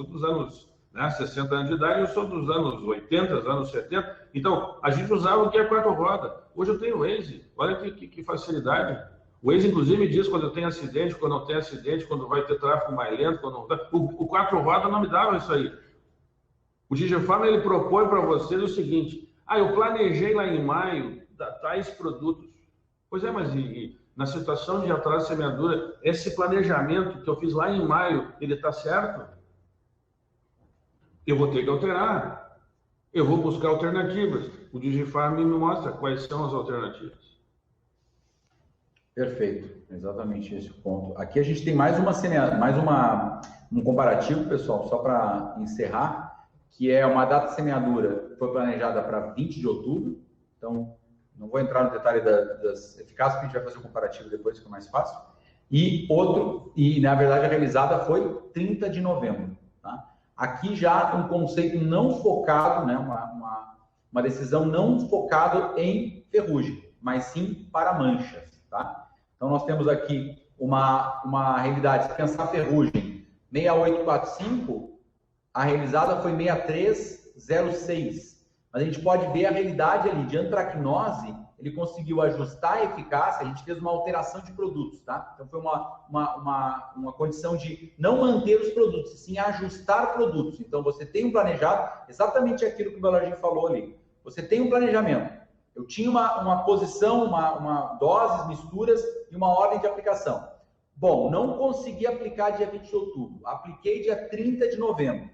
dos anos 60 anos de idade, eu sou dos anos 80, anos 70. Então, a gente usava o que é 4 rodas. Hoje eu tenho Waze. Olha que facilidade. O Waze, inclusive, diz quando eu tenho acidente, quando não tem acidente, quando vai ter tráfego mais lento, quando não... O 4 rodas não me dava isso aí. O DigiFarm, ele propõe para vocês o seguinte: eu planejei lá em maio tais produtos. Pois é, mas na situação de atraso de semeadura, esse planejamento que eu fiz lá em maio, ele está certo? Eu vou ter que alterar. Eu vou buscar alternativas. O DigiFarm me mostra quais são as alternativas. Perfeito, exatamente esse o ponto. Aqui a gente tem mais um comparativo, pessoal, só para encerrar, que é uma data de semeadura que foi planejada para 20 de outubro. Então, não vou entrar no detalhe das eficácias, porque a gente vai fazer o comparativo depois, que é mais fácil. E na verdade, a realizada foi 30 de novembro. Tá? Aqui já um conceito não focado, né? uma decisão não focada em ferrugem, mas sim para manchas. Tá? Então, nós temos aqui uma realidade. Se pensar ferrugem 6845, a realizada foi 6306. Mas a gente pode ver a realidade ali de antracnose, ele conseguiu ajustar a eficácia, a gente fez uma alteração de produtos, tá? Então, foi uma condição de não manter os produtos, e sim ajustar produtos. Então, você tem um planejado, exatamente aquilo que o Belargin falou ali. Você tem um planejamento. Eu tinha uma posição, uma doses, misturas e uma ordem de aplicação. Bom, não consegui aplicar dia 20 de outubro, apliquei dia 30 de novembro.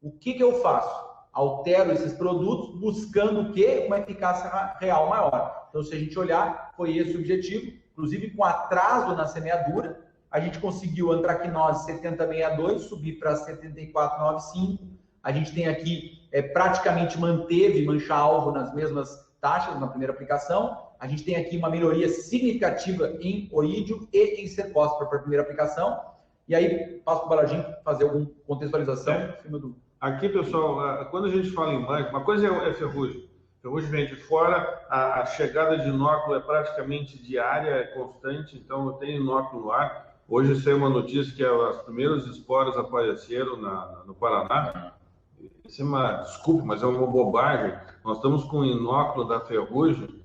O que eu faço? Altero esses produtos buscando o quê? Uma eficácia real maior. Então, se a gente olhar, foi esse o objetivo, inclusive com atraso na semeadura, a gente conseguiu antracnose 7062 subir para 7495. A gente tem aqui, praticamente manteve mancha-alvo nas mesmas taxas na primeira aplicação. A gente tem aqui uma melhoria significativa em orídio e em cercóspora para a primeira aplicação. E aí, passo para o Baladinho fazer alguma contextualização em cima do... Aqui, pessoal, quando a gente fala em mancha, uma coisa é ferrugem. Ferrugem vem de fora, a chegada de inóculo é praticamente diária, é constante, então eu tenho inóculo no ar. Hoje saiu uma notícia que as primeiras esporas apareceram no Paraná. Isso é desculpa, mas é uma bobagem. Nós estamos com o inóculo da ferrugem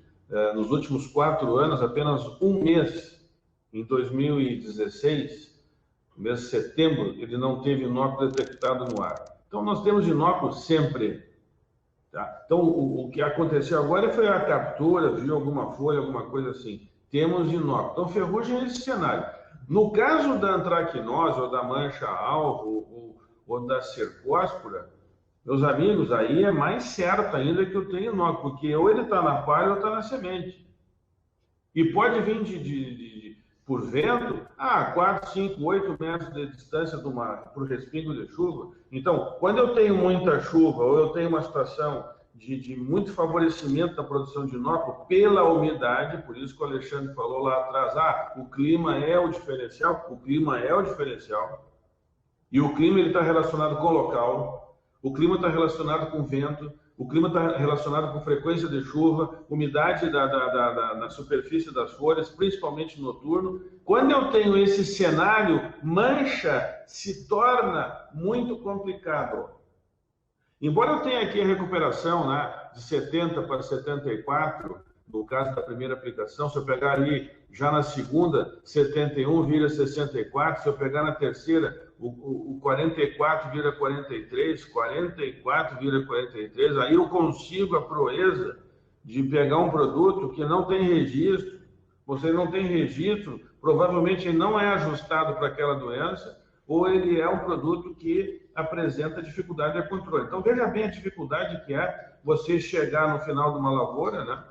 nos últimos 4 anos, apenas um mês, em 2016, no mês de setembro, ele não teve inóculo detectado no ar. Então, nós temos inóculo sempre. Tá? Então, o que aconteceu agora foi a captura, viu alguma folha, alguma coisa assim. Temos inóculo. Então, ferrugem é esse cenário. No caso da antracnose, ou da mancha-alvo, ou da cercóspora, meus amigos, aí é mais certo ainda que eu tenho inóculo, porque ou ele está na palha ou está na semente. E pode vir por vento a 4, 5, 8 metros de distância para o respingo de chuva. Então, quando eu tenho muita chuva ou eu tenho uma situação de muito favorecimento da produção de inóculo pela umidade, por isso que o Alexandre falou lá atrás, o clima é o diferencial, e o clima está relacionado com o local, o clima está relacionado com vento, o clima está relacionado com frequência de chuva, umidade na superfície das folhas, principalmente noturno. Quando eu tenho esse cenário, mancha se torna muito complicado. Embora eu tenha aqui a recuperação, né, de 70 para 74, no caso da primeira aplicação, se eu pegar ali já na segunda, 71 vira 64, se eu pegar na terceira, o 44 vira 43, 44 vira 43, aí eu consigo a proeza de pegar um produto que não tem registro, você não tem registro, provavelmente ele não é ajustado para aquela doença, ou ele é um produto que apresenta dificuldade de controle. Então, veja bem a dificuldade que é você chegar no final de uma lavoura, né,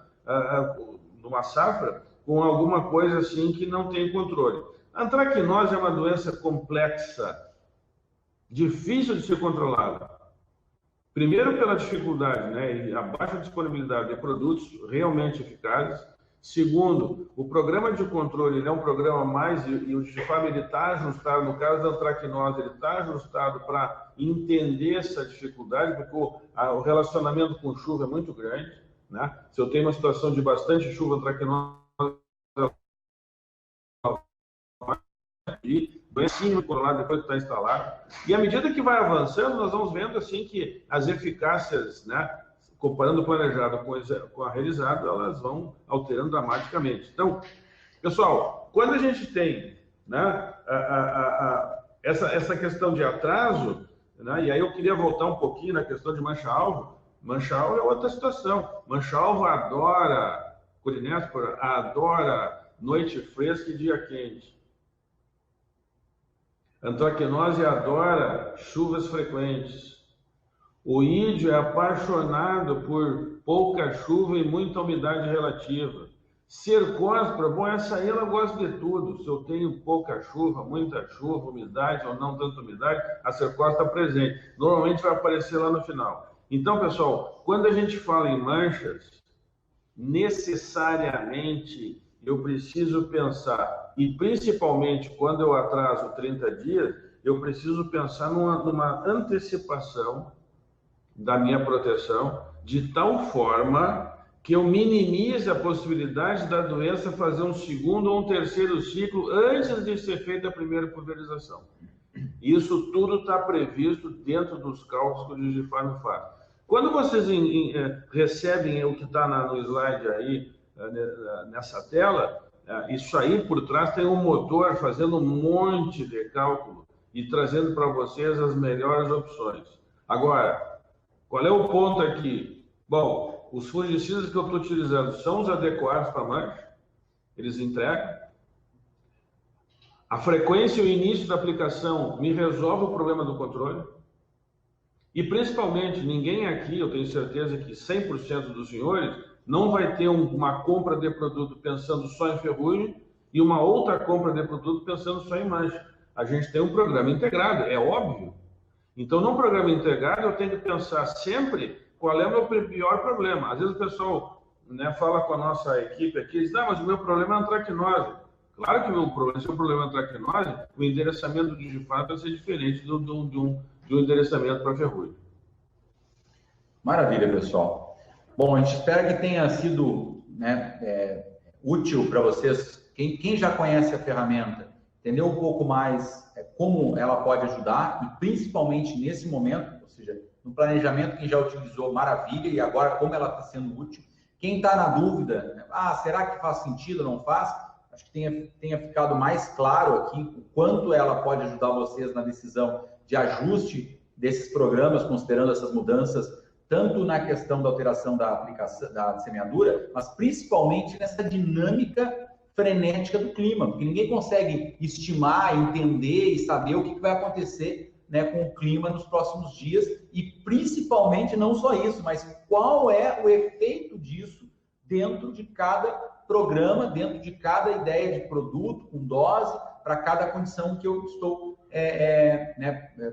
numa safra, com alguma coisa assim que não tem controle. A antracnose é uma doença complexa, difícil de ser controlada. Primeiro, pela dificuldade, né, e a baixa disponibilidade de produtos realmente eficazes. Segundo, o programa de controle ele é um programa mais, e o DIGIFARM ele está ajustado, no caso da antracnose, ele está ajustado para entender essa dificuldade, porque o relacionamento com chuva é muito grande, né? Se eu tenho uma situação de bastante chuva, antracnose bem assim controlado depois que está instalado. E à medida que vai avançando, nós vamos vendo assim que as eficácias, né, comparando o planejado com a realizado, elas vão alterando dramaticamente. Então, pessoal, quando a gente tem, né, essa questão de atraso, né, e aí eu queria voltar um pouquinho na questão de mancha-alvo. Mancha-alvo é outra situação. Mancha-alvo adora corinéspora, adora noite fresca e dia quente. Antracnose adora chuvas frequentes. O ídio é apaixonado por pouca chuva e muita umidade relativa. Cercóspora, bom, essa aí ela gosta de tudo. Se eu tenho pouca chuva, muita chuva, umidade ou não tanta umidade, a cercóspora está presente. Normalmente vai aparecer lá no final. Então, pessoal, quando a gente fala em manchas, necessariamente eu preciso pensar, e principalmente quando eu atraso 30 dias, eu preciso pensar numa antecipação da minha proteção, de tal forma que eu minimize a possibilidade da doença fazer um segundo ou um terceiro ciclo antes de ser feita a primeira pulverização. Isso tudo está previsto dentro dos cálculos que o DIGIFARM faz. Quando vocês recebem o que está no slide aí, nessa tela, isso aí por trás tem um motor fazendo um monte de cálculo e trazendo para vocês as melhores opções. Agora, qual é o ponto aqui? Bom, os fungicidas que eu estou utilizando são os adequados para mancha, eles entregam. A frequência e o início da aplicação me resolve o problema do controle. E, principalmente, ninguém aqui, eu tenho certeza que 100% dos senhores, não vai ter uma compra de produto pensando só em ferrugem e uma outra compra de produto pensando só em mancha. A gente tem um programa integrado, é óbvio. Então, num programa integrado, eu tenho que pensar sempre qual é o meu pior problema. Às vezes o pessoal, né, fala com a nossa equipe aqui e diz, mas o meu problema é antracnose. Claro que o meu problema, se o problema é antracnose, o endereçamento de fato vai ser diferente de um endereçamento para ferrugem. Maravilha, pessoal. Bom, a gente espera que tenha sido, né, útil para vocês. Quem já conhece a ferramenta, entender um pouco mais como ela pode ajudar e principalmente nesse momento, ou seja, no planejamento, quem já utilizou, maravilha, e agora como ela está sendo útil. Quem está na dúvida, né, será que faz sentido ou não faz? Acho que tenha ficado mais claro aqui o quanto ela pode ajudar vocês na decisão de ajuste desses programas, considerando essas mudanças, tanto na questão da alteração da aplicação da semeadura, mas principalmente nessa dinâmica frenética do clima, porque ninguém consegue estimar, entender e saber o que vai acontecer, né, com o clima nos próximos dias e principalmente não só isso, mas qual é o efeito disso dentro de cada programa, dentro de cada ideia de produto, com dose, para cada condição que eu estou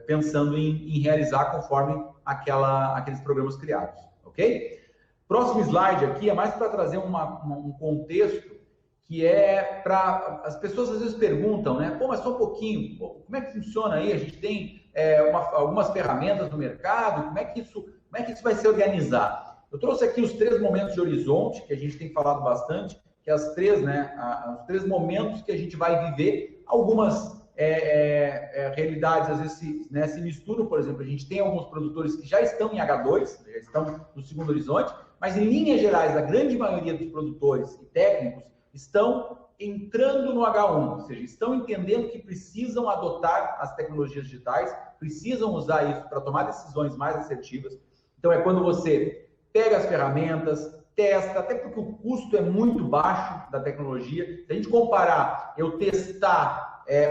pensando em realizar conforme aqueles programas criados, ok? Próximo slide aqui é mais para trazer um contexto que é para... As pessoas às vezes perguntam, né? Mas só um pouquinho, como é que funciona aí? A gente tem algumas ferramentas no mercado, como é que isso vai se organizar? Eu trouxe aqui os 3 momentos de horizonte, que a gente tem falado bastante, que é os 3 momentos que a gente vai viver. Algumas realidades às vezes se misturam, por exemplo, a gente tem alguns produtores que já estão em H2, já estão no segundo horizonte, mas em linhas gerais, a grande maioria dos produtores e técnicos estão entrando no H1, ou seja, estão entendendo que precisam adotar as tecnologias digitais, precisam usar isso para tomar decisões mais assertivas. Então, é quando você pega as ferramentas, testa, até porque o custo é muito baixo da tecnologia. Se a gente comparar eu testar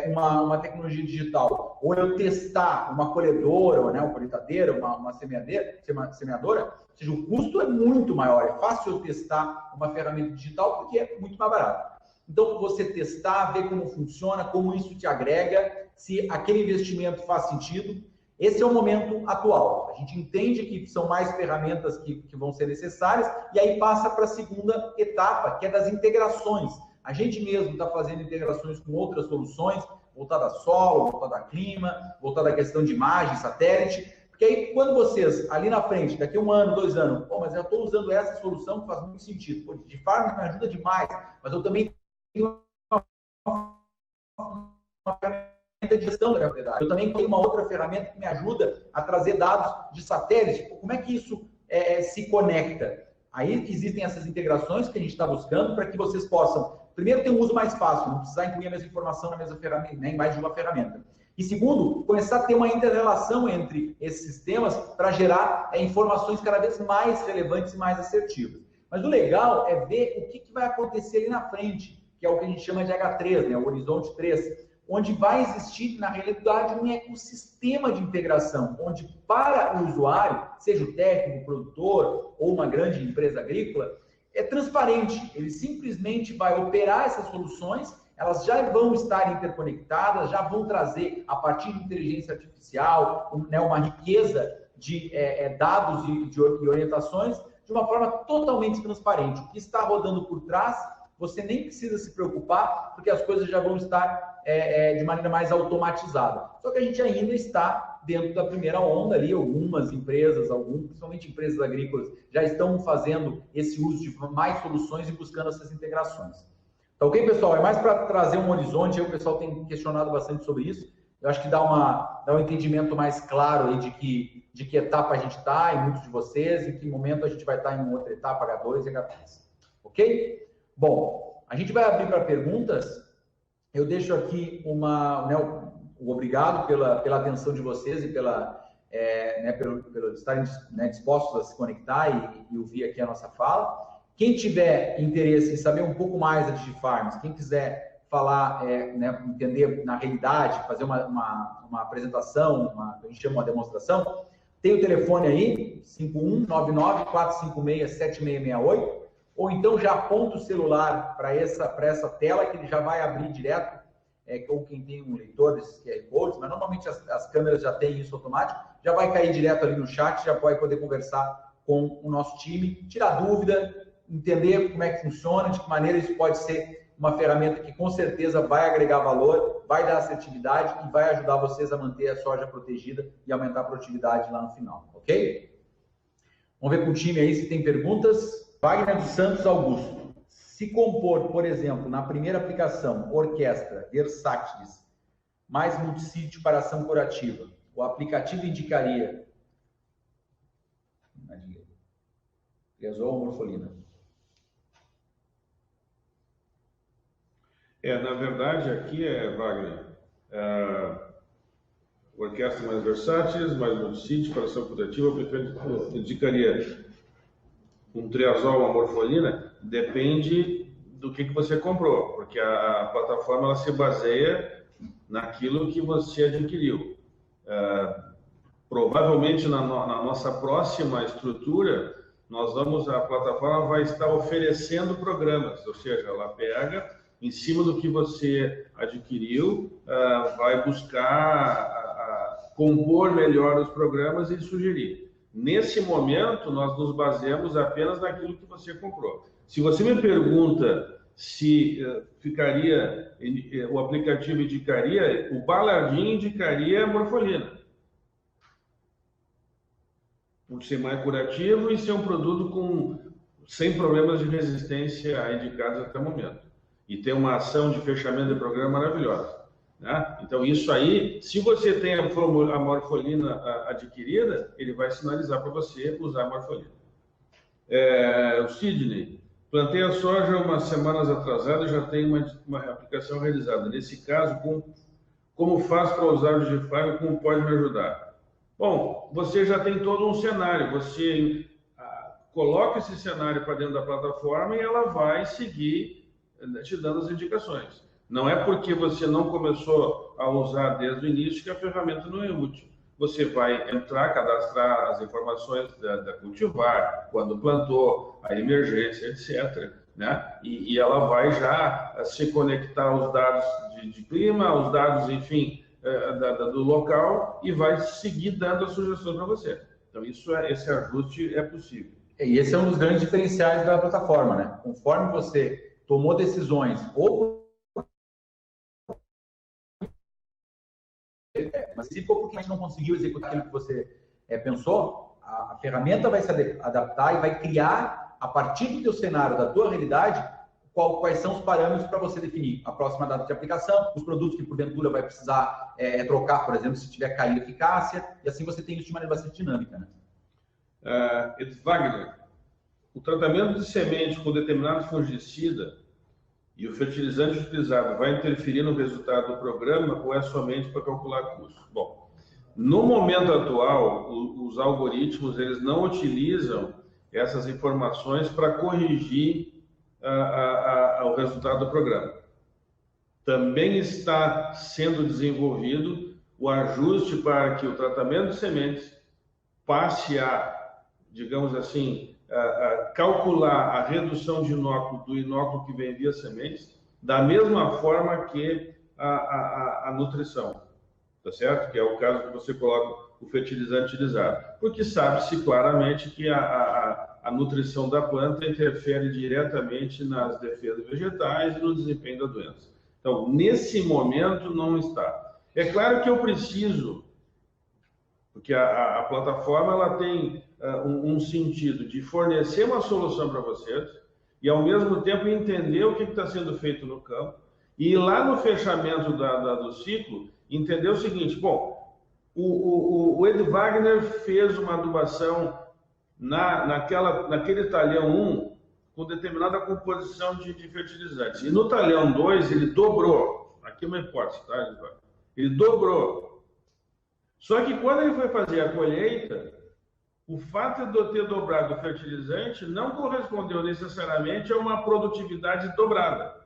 uma tecnologia digital ou eu testar uma colhedora, né, uma colheitadeira, uma semeadora, ou seja, o custo é muito maior. É fácil eu testar uma ferramenta digital porque é muito mais barato. Então, você testar, ver como funciona, como isso te agrega, se aquele investimento faz sentido. Esse é o momento atual. A gente entende que são mais ferramentas que vão ser necessárias e aí passa para a segunda etapa, que é das integrações. A gente mesmo está fazendo integrações com outras soluções, voltada a solo, voltada a clima, voltada à questão de imagem, satélite, porque aí quando vocês, ali na frente, daqui a 1 ano, 2 anos, mas eu estou usando essa solução que faz muito sentido, de farm me ajuda demais, mas eu também tenho uma ferramenta de gestão da propriedade. Eu também tenho uma outra ferramenta que me ajuda a trazer dados de satélite. Como é que isso se conecta? Aí existem essas integrações que a gente está buscando para que vocês possam, primeiro, ter um uso mais fácil, não precisar incluir a mesma informação na mesma ferramenta, né, em mais de uma ferramenta. E segundo, começar a ter uma inter-relação entre esses sistemas para gerar informações cada vez mais relevantes e mais assertivas. Mas o legal é ver o que vai acontecer ali na frente, que é o que a gente chama de H3, né, o Horizonte 3, onde vai existir, na realidade, um ecossistema de integração, onde para o usuário, seja o técnico, o produtor ou uma grande empresa agrícola, é transparente. Ele simplesmente vai operar essas soluções, elas já vão estar interconectadas, já vão trazer, a partir de inteligência artificial, uma riqueza de dados e de orientações, de uma forma totalmente transparente. O que está rodando por trás, você nem precisa se preocupar, porque as coisas já vão estar de maneira mais automatizada. Só que a gente ainda está dentro da primeira onda ali, algumas empresas, principalmente empresas agrícolas, já estão fazendo esse uso de mais soluções e buscando essas integrações. Tá ok, pessoal? É mais para trazer um horizonte, aí o pessoal tem questionado bastante sobre isso. Eu acho que dá um entendimento mais claro aí de que etapa a gente está, em muitos de vocês, em que momento a gente vai estar em uma outra etapa, H2 e H3. Ok? Bom, a gente vai abrir para perguntas. Eu deixo aqui o obrigado pela atenção de vocês e pelo estarem dispostos a se conectar e ouvir aqui a nossa fala. Quem tiver interesse em saber um pouco mais da DigiFarms, quem quiser falar, né, entender na realidade, fazer uma apresentação, a gente chama uma demonstração, tem o telefone aí, 5199-456-7668, ou então já aponta o celular para essa tela que ele já vai abrir direto, ou quem tem um leitor desses QR Codes, mas normalmente as câmeras já têm isso automático, já vai cair direto ali no chat, já vai poder conversar com o nosso time, tirar dúvida, entender como é que funciona, de que maneira isso pode ser uma ferramenta que com certeza vai agregar valor, vai dar assertividade e vai ajudar vocês a manter a soja protegida e aumentar a produtividade lá no final, ok? Vamos ver com o time aí se tem perguntas. Wagner dos Santos Augusto. Se compor, por exemplo, na primeira aplicação, orquestra, versátiles, mais multissítio para ação curativa, o aplicativo indicaria triazol ou morfolina? Na verdade, aqui Wagner, orquestra mais versáteis, mais multissítio para ação curativa, eu indicaria um triazol, uma morfolina, depende do que você comprou, porque a plataforma ela se baseia naquilo que você adquiriu. Provavelmente na nossa próxima estrutura, a plataforma vai estar oferecendo programas, ou seja, ela pega em cima do que você adquiriu, vai buscar compor melhor os programas e sugerir. Nesse momento, nós nos baseamos apenas naquilo que você comprou. Se você me pergunta se o aplicativo indicaria, o Balardim indicaria a morfolina, por ser mais curativo e ser um produto sem problemas de resistência indicados até o momento. E ter uma ação de fechamento de programa maravilhosa. Né? Então, isso aí, se você tem a morfolina adquirida, ele vai sinalizar para você usar a morfolina. O Sidney, plantei a soja umas semanas atrasadas, já tem uma aplicação realizada. Nesse caso, como faço para usar o Digify, como pode me ajudar? Bom, você já tem todo um cenário, você coloca esse cenário para dentro da plataforma e ela vai seguir te dando as indicações. Não é porque você não começou a usar desde o início que a ferramenta não é útil. Você vai entrar, cadastrar as informações da cultivar, quando plantou, a emergência, etc. Né? E ela vai já se conectar aos dados de clima, aos dados, enfim, do local e vai seguir dando as sugestões para você. Então, esse ajuste é possível. E esse é um dos grandes diferenciais da plataforma, né? Conforme você tomou decisões, mas se for porque a gente não conseguiu executar aquilo que você pensou, a ferramenta vai se adaptar e vai criar, a partir do teu cenário, da tua realidade, quais são os parâmetros para você definir a próxima data de aplicação, os produtos que porventura vai precisar trocar, por exemplo, se tiver caído eficácia, e assim você tem isso de maneira bastante dinâmica, né? Wagner, o tratamento de semente com determinado fungicida e o fertilizante utilizado vai interferir no resultado do programa ou é somente para calcular custo? Bom, no momento atual, os algoritmos eles não utilizam essas informações para corrigir o resultado do programa. Também está sendo desenvolvido o ajuste para que o tratamento de sementes passe a, digamos assim, calcular a redução de inóculo do inóculo que vem via sementes, da mesma forma que a nutrição, tá certo? Que é o caso que você coloca o fertilizante utilizado, porque sabe-se claramente que a nutrição da planta interfere diretamente nas defesas vegetais e no desempenho da doença. Então, nesse momento, não está. É claro que eu preciso, porque a plataforma ela tem um sentido de fornecer uma solução para vocês e, ao mesmo tempo, entender o que está sendo feito no campo e ir lá no fechamento do ciclo, entender o seguinte, bom, o Ed Wagner fez uma adubação naquele talhão 1 com determinada composição de fertilizantes. E no talhão 2 ele dobrou. Aqui é uma hipótese, tá? Ele dobrou. Só que quando ele foi fazer a colheita, o fato de eu ter dobrado o fertilizante não correspondeu necessariamente a uma produtividade dobrada.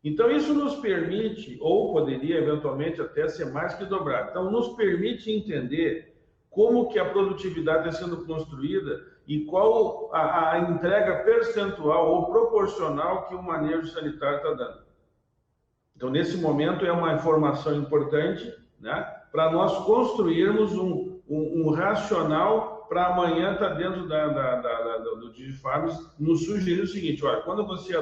Então, isso nos permite, ou poderia eventualmente até ser mais que dobrado, então nos permite entender como que a produtividade está sendo construída e qual a entrega percentual ou proporcional que o manejo sanitário está dando. Então, nesse momento, é uma informação importante, né, para nós construirmos um racional para amanhã estar dentro do DigiFarms, nos sugerir o seguinte: olha, quando você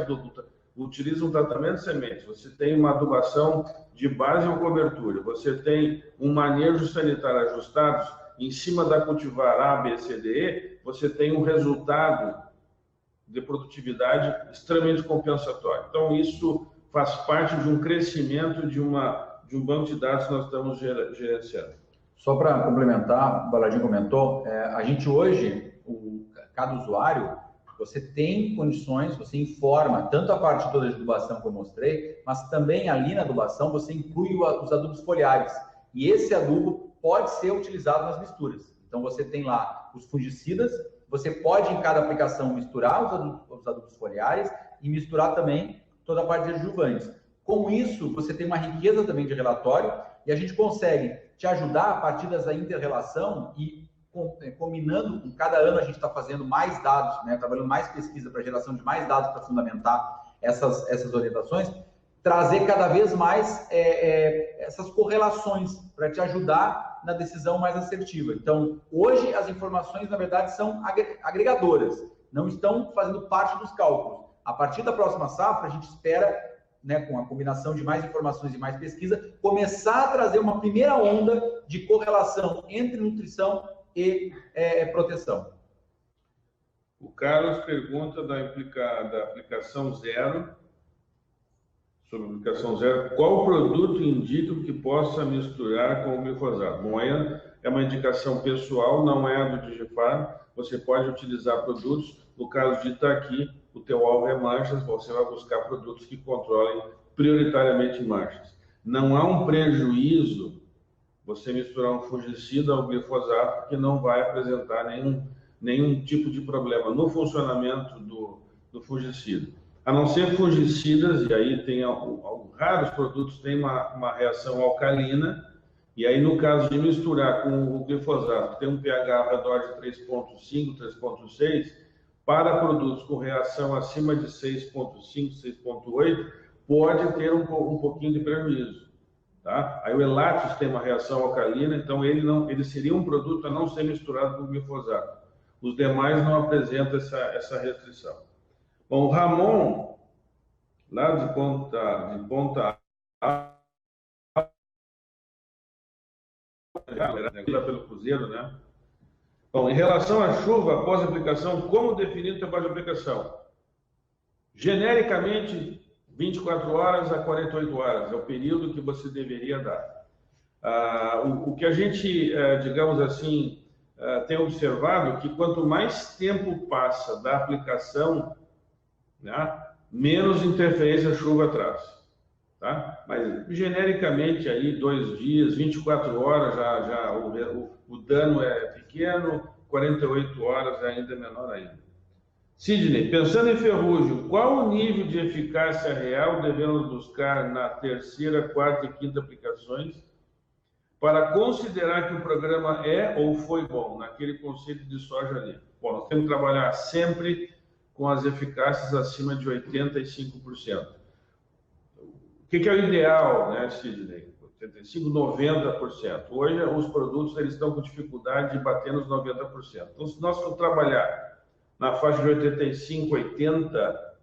utiliza um tratamento de sementes, você tem uma adubação de base ou cobertura, você tem um manejo sanitário ajustado em cima da cultivar A, B, C, D, E, você tem um resultado de produtividade extremamente compensatório. Então, isso faz parte de um crescimento de um banco de dados que nós estamos gerenciando. Só para complementar, o Baladinho comentou, a gente hoje, cada usuário, você tem condições, você informa tanto a parte toda de adubação que eu mostrei, mas também ali na adubação você inclui os adubos foliares. E esse adubo pode ser utilizado nas misturas. Então você tem lá os fungicidas, você pode em cada aplicação misturar os adubos foliares e misturar também toda a parte de adjuvantes. Com isso, você tem uma riqueza também de relatório e a gente consegue te ajudar a partir dessa inter-relação e combinando, com cada ano a gente está fazendo mais dados, né, trabalhando mais pesquisa para geração de mais dados para fundamentar essas orientações, trazer cada vez mais essas correlações para te ajudar na decisão mais assertiva. Então, hoje as informações, na verdade, são agregadoras, não estão fazendo parte dos cálculos. A partir da próxima safra, a gente espera, né, com a combinação de mais informações e mais pesquisa, começar a trazer uma primeira onda de correlação entre nutrição e proteção. O Carlos pergunta da aplicação zero, sobre a aplicação zero, qual produto indica que possa misturar com o glifosato? Bom, aí é uma indicação pessoal, não é do DigiFarm, você pode utilizar produtos, no caso de estar aqui, o teu alvo é manchas, você vai buscar produtos que controlem prioritariamente manchas. Não há um prejuízo você misturar um fungicida ao glifosato, porque não vai apresentar nenhum tipo de problema no funcionamento do fungicida. A não ser fungicidas, e aí tem raros produtos têm uma reação alcalina, e aí no caso de misturar com o glifosato, que tem um pH ao redor de 3,5, 3,6, para produtos com reação acima de 6,5, 6,8, pode ter um pouquinho de prejuízo. Tá? Aí o Elatis tem uma reação alcalina, então ele seria um produto a não ser misturado com o glifosato. Os demais não apresentam essa restrição. Bom, o Ramon, lá de Ponta pelo Cruzeiro, né? Bom, em relação à chuva após a aplicação, como definir o tempo de aplicação? Genericamente, 24 horas a 48 horas é o período que você deveria dar. O que a gente, digamos assim, tem observado que quanto mais tempo passa da aplicação, né, menos interferência a chuva traz. Tá? Mas, genericamente, aí 2 dias, 24 horas, o dano é pequeno, 48 horas é ainda menor ainda. Sidney, pensando em ferrugem, qual o nível de eficácia real devemos buscar na terceira, quarta e quinta aplicações para considerar que o programa é ou foi bom, naquele conceito de soja ali? Bom, nós temos que trabalhar sempre com as eficácias acima de 85%. O que é o ideal, né, Sidney? 85%, 90%. Hoje, os produtos eles estão com dificuldade de bater nos 90%. Então, se nós for trabalhar na faixa de 85, 80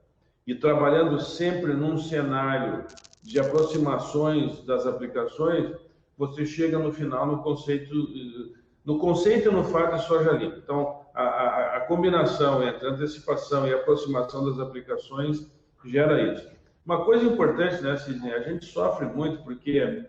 e trabalhando sempre num cenário de aproximações das aplicações, você chega no final no conceito e no fato de soja limpa. Então, a combinação entre antecipação e aproximação das aplicações gera isso. Uma coisa importante, né, Sidney? A gente sofre muito porque,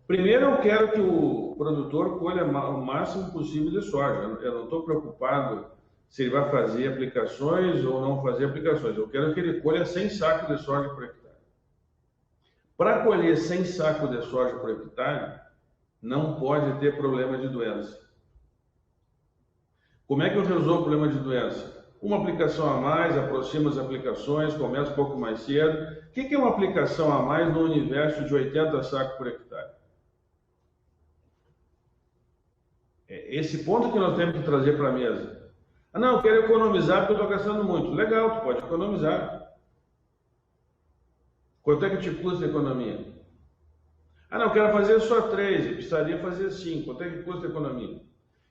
primeiro, eu quero que o produtor colha o máximo possível de soja. Eu não estou preocupado se ele vai fazer aplicações ou não fazer aplicações. Eu quero que ele colha 100 sacos de soja por hectare. Para colher 100 sacos de soja por hectare, não pode ter problema de doença. Como é que eu resolvo o problema de doença? uma aplicação a mais, aproxima as aplicações, começa um pouco mais cedo. O que é uma aplicação a mais no universo de 80 sacos por hectare? É esse ponto que nós temos que trazer para a mesa. Ah, não, eu quero economizar porque eu estou gastando muito. Legal, tu pode economizar. Quanto é que te custa a economia? Ah, não, eu quero fazer só 3, eu precisaria fazer 5. Quanto é que custa a economia?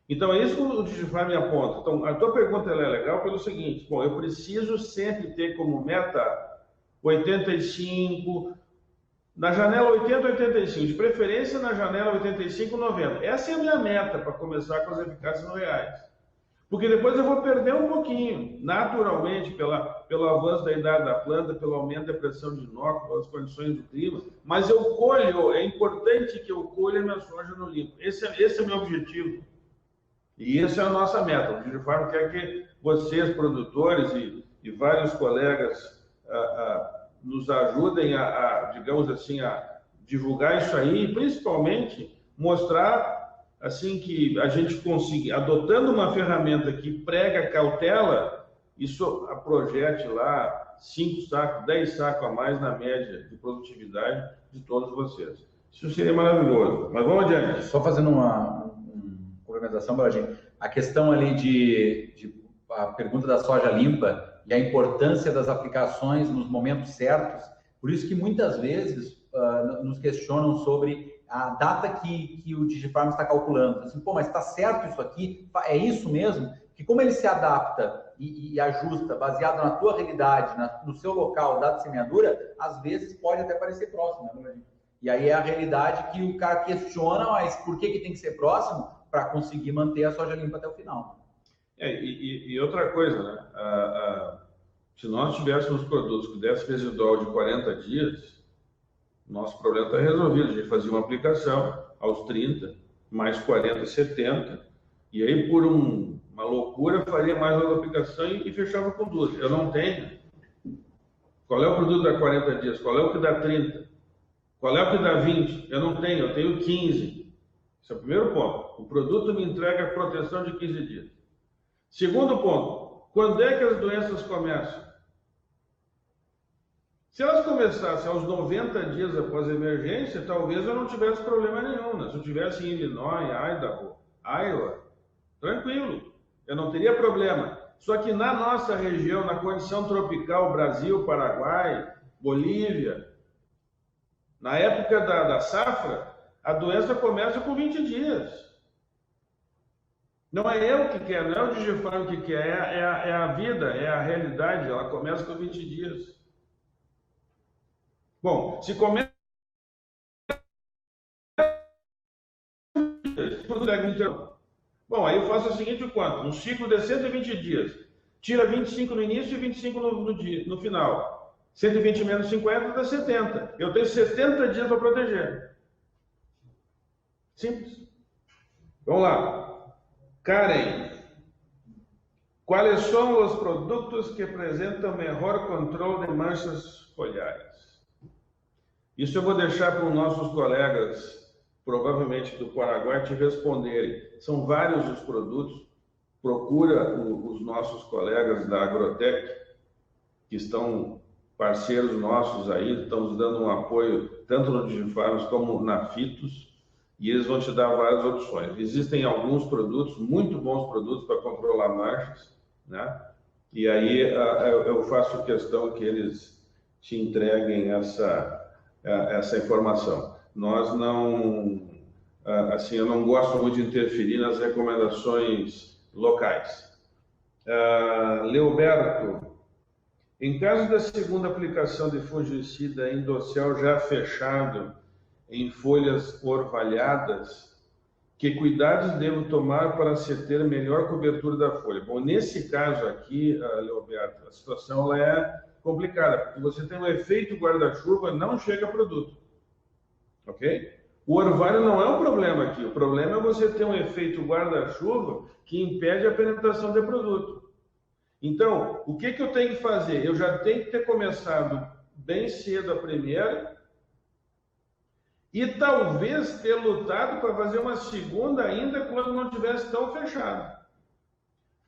Então, é isso que o Digifarm me aponta. Então, a tua pergunta ela é legal pelo seguinte: bom, eu preciso sempre ter como meta 85, na janela 80, 85, de preferência na janela 85, 90. Essa é a minha meta para começar com as eficácias no reais. Porque depois eu vou perder um pouquinho, naturalmente, pelo avanço da idade da planta, pelo aumento da pressão de inóculo, pelas condições do clima. Mas eu colho, é importante que eu colha a minha soja no limpo. Esse é o meu objetivo. E essa é a nossa meta. O Digifarm quer que vocês, produtores e vários colegas, nos ajudem digamos assim, a divulgar isso aí e, principalmente, mostrar assim que a gente consiga, adotando uma ferramenta que prega cautela, isso projete lá 5 sacos, 10 sacos a mais na média de produtividade de todos vocês. Isso seria maravilhoso. Mas vamos adiante. Só fazendo uma complementação, Bradinho. A questão ali a pergunta da soja limpa e a importância das aplicações nos momentos certos. Por isso que muitas vezes nos questionam sobre a data que o Digifarm está calculando. Assim, pô, mas está certo isso aqui? É isso mesmo? Que como ele se adapta e ajusta baseado na tua realidade, no seu local, data de semeadura, às vezes pode até parecer próximo, né? E aí é a realidade que o cara questiona, mas por que tem que ser próximo? Para conseguir manter a soja limpa até o final. E outra coisa, né? Se nós tivéssemos produtos que dessem residual de 40 dias, nosso problema está resolvido. A gente fazia uma aplicação aos 30, mais 40, 70, e aí por uma loucura faria mais uma aplicação e fechava com 12. Eu não tenho. Qual é o produto da 40 dias? Qual é o que dá 30? Qual é o que dá 20? Eu não tenho, eu tenho 15. Esse é o primeiro ponto. O produto me entrega proteção de 15 dias. Segundo ponto, quando é que as doenças começam? Se elas começassem aos 90 dias após a emergência, talvez eu não tivesse problema nenhum. Né? Se eu tivesse em Illinois, Idaho, Iowa, tranquilo, eu não teria problema. Só que na nossa região, na condição tropical, Brasil, Paraguai, Bolívia, na época da safra, a doença começa com 20 dias. Não é eu que quero, não é o Digifarm que quer, é a vida, é a realidade, ela começa com 20 dias. Bom, se começa... Bom, aí eu faço o seguinte quanto? Um ciclo de 120 dias. Tira 25 no início e 25 no final. 120 menos 50 dá 70. Eu tenho 70 dias para proteger. Simples. Vamos lá. Karen, quais são os produtos que apresentam melhor controle de manchas foliares? Isso eu vou deixar para os nossos colegas, provavelmente do Paraguai, te responderem. São vários os produtos. Procura os nossos colegas da Agrotec, que estão parceiros nossos aí, estão nos dando um apoio tanto no Digifarms como na Fitos, e eles vão te dar várias opções. Existem alguns produtos, muito bons produtos para controlar manchas, né? E aí eu faço questão que eles te entreguem essa informação. Nós não, assim, eu não gosto muito de interferir nas recomendações locais. Leoberto, em caso da segunda aplicação de fungicida em dossel já fechado em folhas orvalhadas, que cuidados devo tomar para se ter melhor cobertura da folha? Bom, nesse caso aqui, Leoberto, a situação ela é complicada, porque você tem um efeito guarda-chuva, não chega a produto. Ok? O orvalho não é um problema aqui, o problema é você ter um efeito guarda-chuva que impede a penetração de produto. Então, o que eu tenho que fazer? Eu já tenho que ter começado bem cedo a primeira e talvez ter lutado para fazer uma segunda ainda quando não tivesse tão fechado.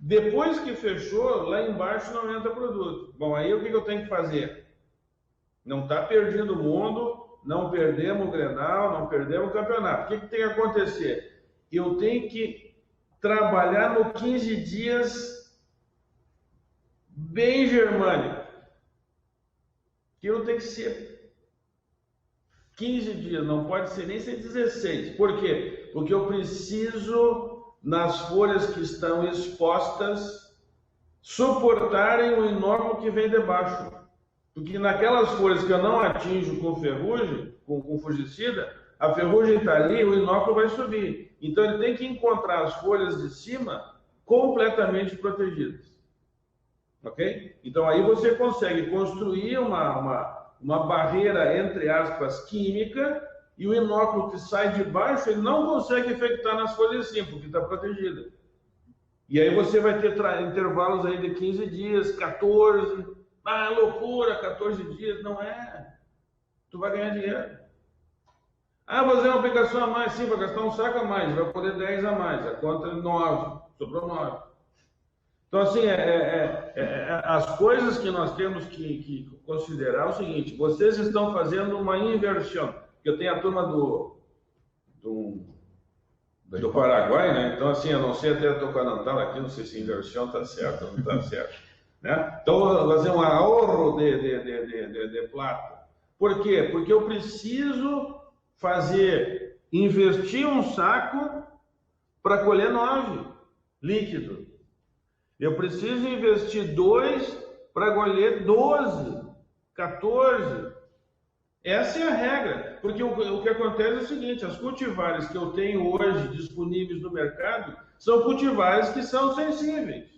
Depois que fechou, lá embaixo não entra produto. Bom, aí o que eu tenho que fazer? Não está perdendo o mundo, não perdemos o Grenal, não perdemos o campeonato. O que tem que acontecer? Eu tenho que trabalhar no 15 dias bem germânico. Aquilo tem que ser 15 dias, não pode ser nem ser 16. Por quê? Porque eu preciso, nas folhas que estão expostas, suportarem o inóculo que vem debaixo. Porque naquelas folhas que eu não atinjo com ferrugem, com fungicida, a ferrugem está ali, o inóculo vai subir. Então ele tem que encontrar as folhas de cima completamente protegidas. Ok? Então aí você consegue construir uma barreira, entre aspas, química, e o inóculo que sai de baixo, ele não consegue infectar nas folhas de cima, porque está protegida. E aí você vai ter intervalos aí de 15 dias, 14. Ah, loucura, 14 dias. Não é. Tu vai ganhar dinheiro. Ah, fazer uma aplicação a mais, sim, vai gastar um saco a mais, vai poder 10 a mais. A conta é 9, sobrou 9. Então, assim, as coisas que nós temos que considerar é o seguinte: vocês estão fazendo uma inversão. Eu tenho a turma do Paraguai, né? Então, assim, eu não sei até estou com a Natal aqui, não sei se inversão está certo ou não está certo. Né? Então, vou fazer um ahorro de plata. Por quê? Porque eu preciso investir um saco para colher 9 líquido. Eu preciso investir 2 para colher 12, 14. Essa é a regra, porque o que acontece é o seguinte: as cultivares que eu tenho hoje disponíveis no mercado são cultivares que são sensíveis.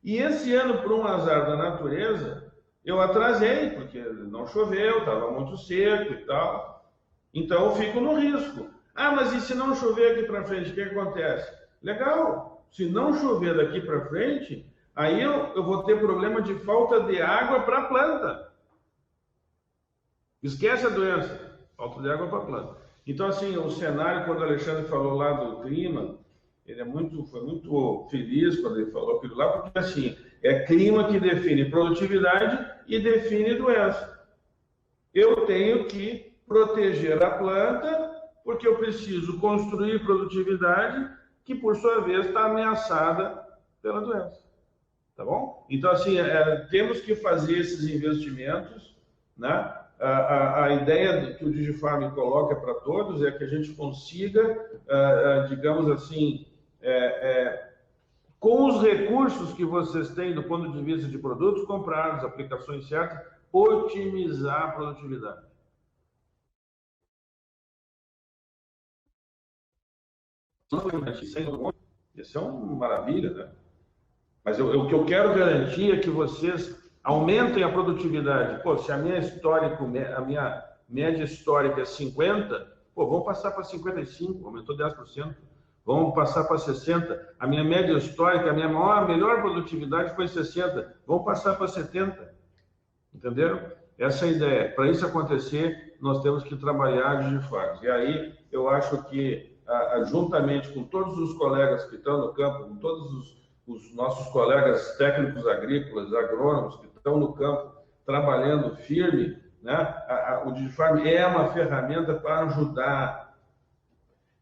E esse ano, por um azar da natureza, eu atrasei, porque não choveu, estava muito seco e tal. Então eu fico no risco. Ah, mas e se não chover aqui para frente, o que acontece? Legal, se não chover daqui para frente, aí eu vou ter problema de falta de água para a planta. Esquece a doença, falta de água para a planta. Então, assim, o cenário, quando o Alexandre falou lá do clima, ele foi muito feliz quando ele falou aquilo lá, porque, assim, é clima que define produtividade e define doença. Eu tenho que proteger a planta, porque eu preciso construir produtividade, que, por sua vez, está ameaçada pela doença. Tá bom? Então, assim, temos que fazer esses investimentos, né? A ideia que o DigiFarm coloca para todos é que a gente consiga, digamos assim, com os recursos que vocês têm do ponto de vista de produtos comprados, aplicações certas, otimizar a produtividade. Isso é uma maravilha, né? Mas o que eu quero garantir é que vocês aumentem a produtividade. Pô, se a minha média histórica é 50, pô, vamos passar para 55, aumentou 10%. Vamos passar para 60. A minha média histórica, a melhor produtividade foi 60. Vamos passar para 70. Entenderam? Essa é a ideia. Para isso acontecer, nós temos que trabalhar de fato. E aí, eu acho que, juntamente com todos os colegas que estão no campo, com todos os nossos colegas técnicos agrícolas, agrônomos que estão no campo, trabalhando firme, né? O DigiFarm é uma ferramenta para ajudar.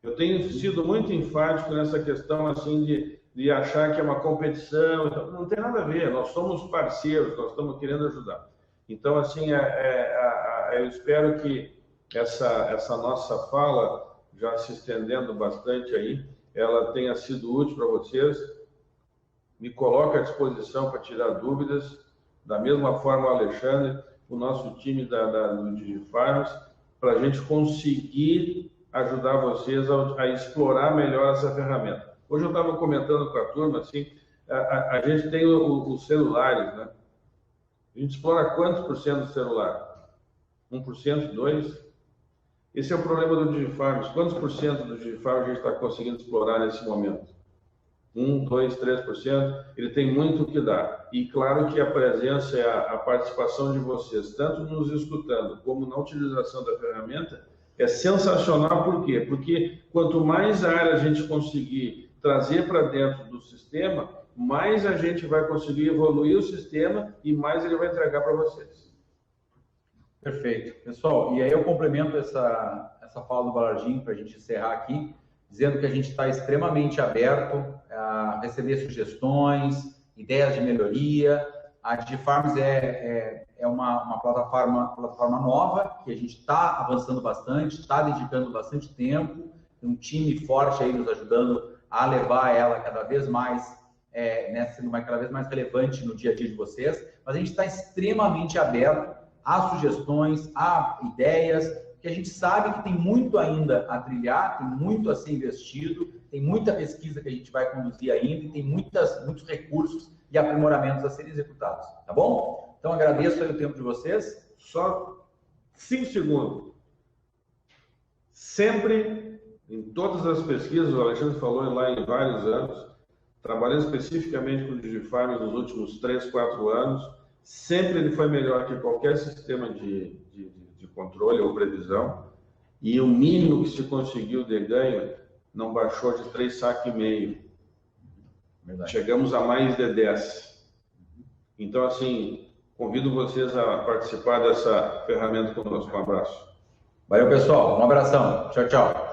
Eu tenho sido muito enfático nessa questão assim de achar que é uma competição. Então, não tem nada a ver, nós somos parceiros, nós estamos querendo ajudar. Então, assim, eu espero que essa nossa fala, já se estendendo bastante aí, ela tenha sido útil para vocês. Me coloco à disposição para tirar dúvidas. Da mesma forma, o Alexandre, o nosso time do DigiFarms, para a gente conseguir ajudar vocês a explorar melhor essa ferramenta. Hoje eu estava comentando com a turma, assim, a gente tem os celulares, né? A gente explora quantos por cento do celular? 1%? 2%? Esse é o problema do DigiFarms. Quantos por cento do DigiFarms a gente está conseguindo explorar nesse momento? 1%, 2%, 3%, ele tem muito o que dar. E claro que a presença e a participação de vocês, tanto nos escutando como na utilização da ferramenta, é sensacional. Por quê? Porque quanto mais área a gente conseguir trazer para dentro do sistema, mais a gente vai conseguir evoluir o sistema e mais ele vai entregar para vocês. Perfeito. Pessoal, e aí eu complemento essa fala do Balardim para a gente encerrar aqui, dizendo que a gente está extremamente aberto a receber sugestões, ideias de melhoria. A DigiFarms é uma plataforma nova, que a gente está avançando bastante, está dedicando bastante tempo, tem um time forte aí nos ajudando a levar ela cada vez mais, sendo cada vez mais relevante no dia a dia de vocês, mas a gente está extremamente aberto a sugestões, a ideias, que a gente sabe que tem muito ainda a trilhar, tem muito a ser investido, tem muita pesquisa que a gente vai conduzir ainda e tem muitos recursos e aprimoramentos a serem executados, tá bom? Então, agradeço aí o tempo de vocês. Só 5 segundos. Sempre, em todas as pesquisas, o Alexandre falou lá em vários anos, trabalhando especificamente com o DigiFarms nos últimos 3, 4 anos, sempre ele foi melhor que qualquer sistema de controle ou previsão, e o mínimo que se conseguiu de ganho não baixou de 3,5 sacos. Verdade. Chegamos a mais de 10. Então, assim, convido vocês a participar dessa ferramenta conosco. Um abraço. Valeu, pessoal. Um abração. Tchau, tchau.